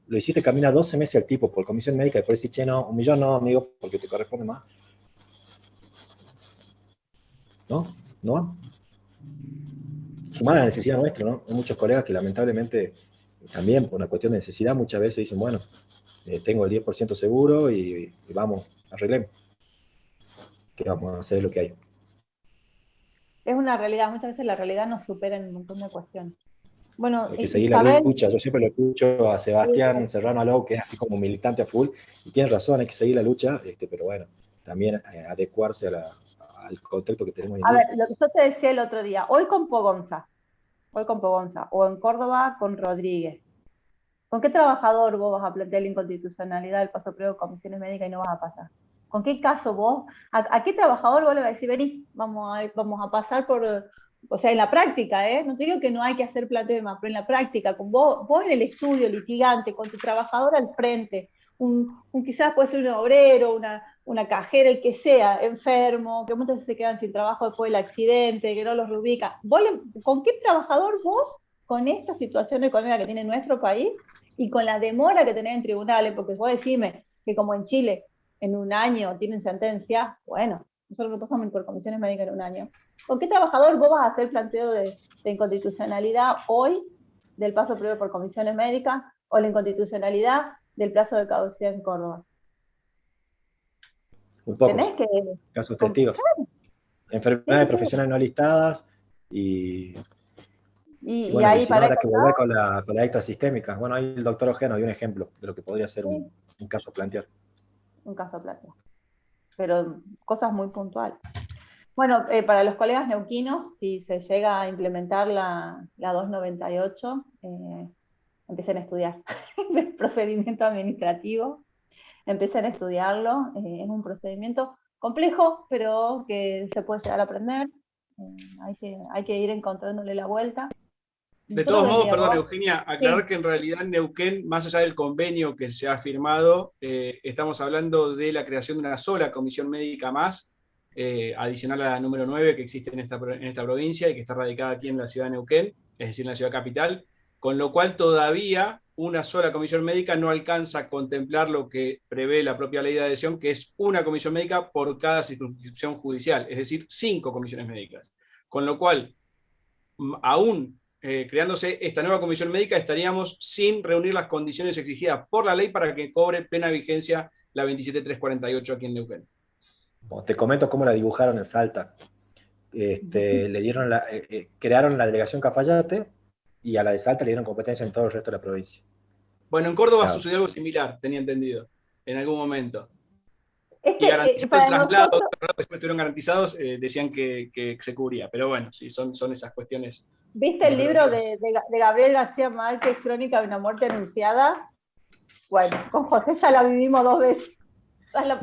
lo hiciste caminar 12 meses al tipo por comisión médica y después decís, che, no, 1.000.000 no, amigo, porque te corresponde más. ¿No? ¿No? Sumada a la necesidad nuestra, ¿no? Hay muchos colegas que lamentablemente también por una cuestión de necesidad muchas veces dicen, bueno, tengo el 10% seguro y vamos, arreglemos. Que vamos a hacer lo que hay. Es una realidad, muchas veces la realidad nos supera en un montón de cuestiones. Bueno, Hay que seguir la Isabel, lucha. Yo siempre lo escucho a Sebastián Serrano Alou, que es así como militante a full, y tiene razón, hay que seguir la lucha, pero bueno, también adecuarse al contexto que tenemos hoy en a ver, día. lo que yo te decía el otro día, hoy con Pogonza, o en Córdoba con Rodríguez, ¿con qué trabajador vos vas a plantear la inconstitucionalidad del paso previo de comisiones médicas y no vas a pasar? ¿Con qué caso vos, a qué trabajador vos le vas a decir, vení, vamos a pasar por, o sea, en la práctica, no te digo que no hay que hacer planteo de más, pero en la práctica, con vos en el estudio litigante, con tu trabajador al frente, quizás puede ser un obrero, una cajera, el que sea, enfermo, que muchas veces se quedan sin trabajo después del accidente, que no los reubica. ¿Con qué trabajador vos, con esta situación económica que tiene nuestro país, y con la demora que tenés en tribunales, porque vos decime que como en Chile, en un año tienen sentencia, bueno, nosotros no pasamos por comisiones médicas en un año. ¿Con qué trabajador vos vas a hacer planteo de inconstitucionalidad hoy del paso previo por comisiones médicas o la inconstitucionalidad del plazo de caducidad en Córdoba? Muy pocos Tenés que... casos testigos. Enfermedades profesionales no listadas y bueno, ahí y si no, para habrá que volver con la extrasistémica. Bueno, ahí el doctor Ojeno dio un ejemplo de lo que podría ser un caso a plantear. Un caso a plantear. Pero cosas muy puntuales. Bueno, para los colegas neuquinos, si se llega a implementar la 298, empiecen a estudiar el procedimiento administrativo, empiecen a estudiarlo, es un procedimiento complejo, pero que se puede llegar a aprender, hay que ir encontrándole la vuelta. De todos modos, perdón, Eugenia, aclarar que en realidad en Neuquén, más allá del convenio que se ha firmado, estamos hablando de la creación de una sola comisión médica más, adicional a la número 9 que existe en esta provincia y que está radicada aquí en la ciudad de Neuquén, es decir, en la ciudad capital, con lo cual todavía una sola comisión médica no alcanza a contemplar lo que prevé la propia ley de adhesión, que es una comisión médica por cada circunscripción judicial, es decir, 5 comisiones médicas. Con lo cual, aún creándose esta nueva comisión médica, estaríamos sin reunir las condiciones exigidas por la ley para que cobre plena vigencia la 27348 aquí en Neuquén. Bueno, te comento cómo la dibujaron en Salta. Le dieron crearon la delegación Cafayate y a la de Salta le dieron competencia en todo el resto de la provincia. Bueno, en Córdoba sucedió algo similar, tenía entendido, en algún momento. Y garantizó el traslado, nosotros... después estuvieron garantizados, decían que se cubría, pero bueno, sí, son esas cuestiones. ¿Viste el libro de Gabriel García Márquez, Crónica de una muerte anunciada? Bueno, con José ya la vivimos 2 veces.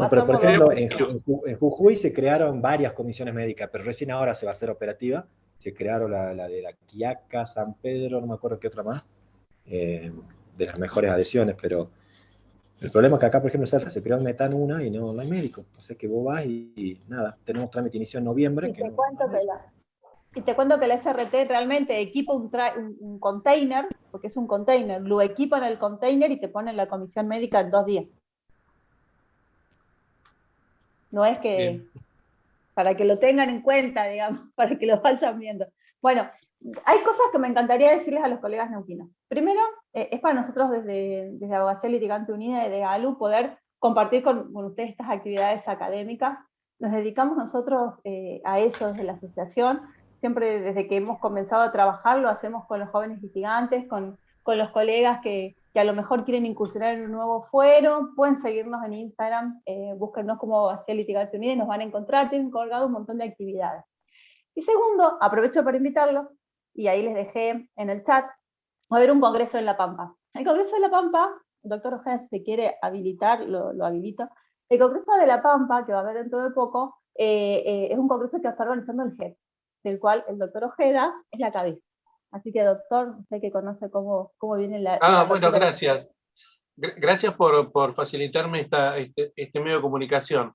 Pero por ejemplo, en Jujuy se crearon varias comisiones médicas, pero recién ahora se va a hacer operativa. Se crearon la de la Quiaca, San Pedro, no me acuerdo qué otra más, de las mejores adhesiones, pero el problema es que acá, por ejemplo, en Salta se creó en Metán una y no hay médico. O sea que vos vas y nada, tenemos trámite inicio en noviembre. Y te cuento que la SRT realmente equipa un container, porque es un container, lo equipan el container y te ponen la comisión médica en 2 días. No es que, Bien. para que lo tengan en cuenta, digamos, para que lo vayan viendo. Bueno, hay cosas que me encantaría decirles a los colegas neuquinos. Primero, es para nosotros desde Abogacía Litigante Unida y de ALU poder compartir con ustedes estas actividades académicas. Nos dedicamos nosotros a eso desde la asociación. Siempre desde que hemos comenzado a trabajar lo hacemos con los jóvenes litigantes, con los colegas que a lo mejor quieren incursionar en un nuevo fuero. Pueden seguirnos en Instagram, búsquennos como Abogacía Litigante Unida y nos van a encontrar. Tienen colgado un montón de actividades. Y segundo, aprovecho para invitarlos, y ahí les dejé en el chat, va a haber un congreso en La Pampa. El Congreso de La Pampa, el doctor Ojeda, si se quiere habilitar, lo habilito. El Congreso de La Pampa, que va a haber dentro de poco, es un congreso que está organizando el GEP, del cual el doctor Ojeda es la cabeza. Así que, doctor, usted que conoce cómo viene la Bueno, gracias. Gracias por facilitarme este medio de comunicación.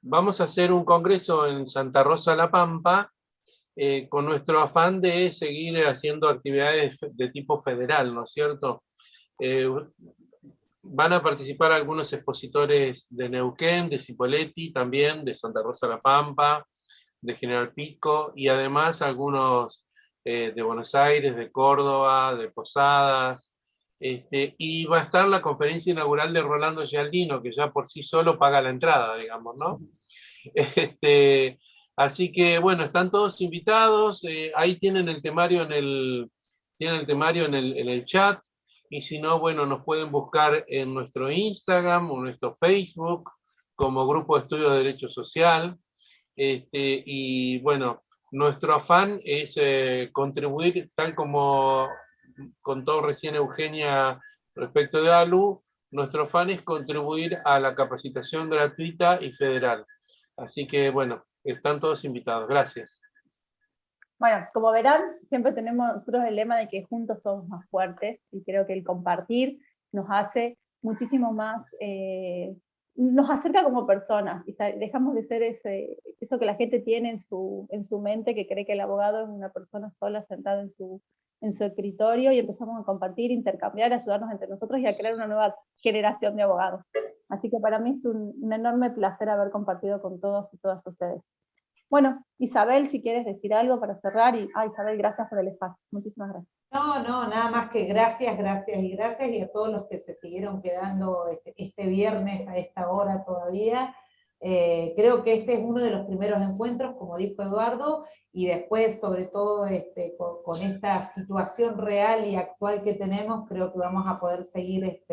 Vamos a hacer un congreso en Santa Rosa La Pampa con nuestro afán de seguir haciendo actividades de tipo federal, ¿no es cierto? Van a participar algunos expositores de Neuquén, de Cipolletti también, de Santa Rosa La Pampa, de General Pico, y además algunos de Buenos Aires, de Córdoba, de Posadas, y va a estar la conferencia inaugural de Rolando Gialdino, que ya por sí solo paga la entrada, digamos, ¿no? Así que, bueno, están todos invitados, ahí tienen el temario en el chat, y si no, bueno, nos pueden buscar en nuestro Instagram o nuestro Facebook como Grupo de Estudios de Derecho Social. Y bueno, nuestro afán es contribuir, tal como contó recién Eugenia respecto de ALU, nuestro afán es contribuir a la capacitación gratuita y federal. Así que bueno, están todos invitados. Gracias. Bueno, como verán, siempre tenemos nosotros el lema de que juntos somos más fuertes, y creo que el compartir nos hace muchísimo más, nos acerca como personas, y dejamos de ser eso que la gente tiene en su mente, que cree que el abogado es una persona sola sentada en su escritorio, y empezamos a compartir, intercambiar, ayudarnos entre nosotros y a crear una nueva generación de abogados. Así que para mí es un enorme placer haber compartido con todos y todas ustedes. Bueno, Isabel, si quieres decir algo para cerrar, Isabel, gracias por el espacio. Muchísimas gracias. No, nada más que gracias, y a todos los que se siguieron quedando este viernes a esta hora todavía. Creo que este es uno de los primeros encuentros, como dijo Eduardo, y después, sobre todo, con esta situación real y actual que tenemos, creo que vamos a poder seguir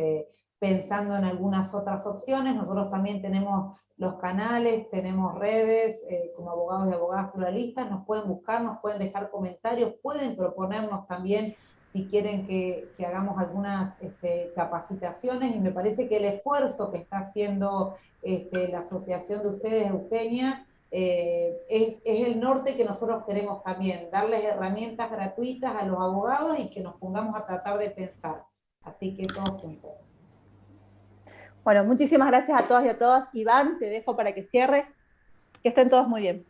pensando en algunas otras opciones. Nosotros también tenemos los canales, tenemos redes, como abogados y abogadas pluralistas, nos pueden buscar, nos pueden dejar comentarios, pueden proponernos también si quieren que hagamos algunas capacitaciones, y me parece que el esfuerzo que está haciendo la asociación de ustedes, Eugenia, es el norte que nosotros queremos también, darles herramientas gratuitas a los abogados y que nos pongamos a tratar de pensar. Así que todos juntos. Bueno, muchísimas gracias a todas y a todas. Iván, te dejo para que cierres. Que estén todos muy bien.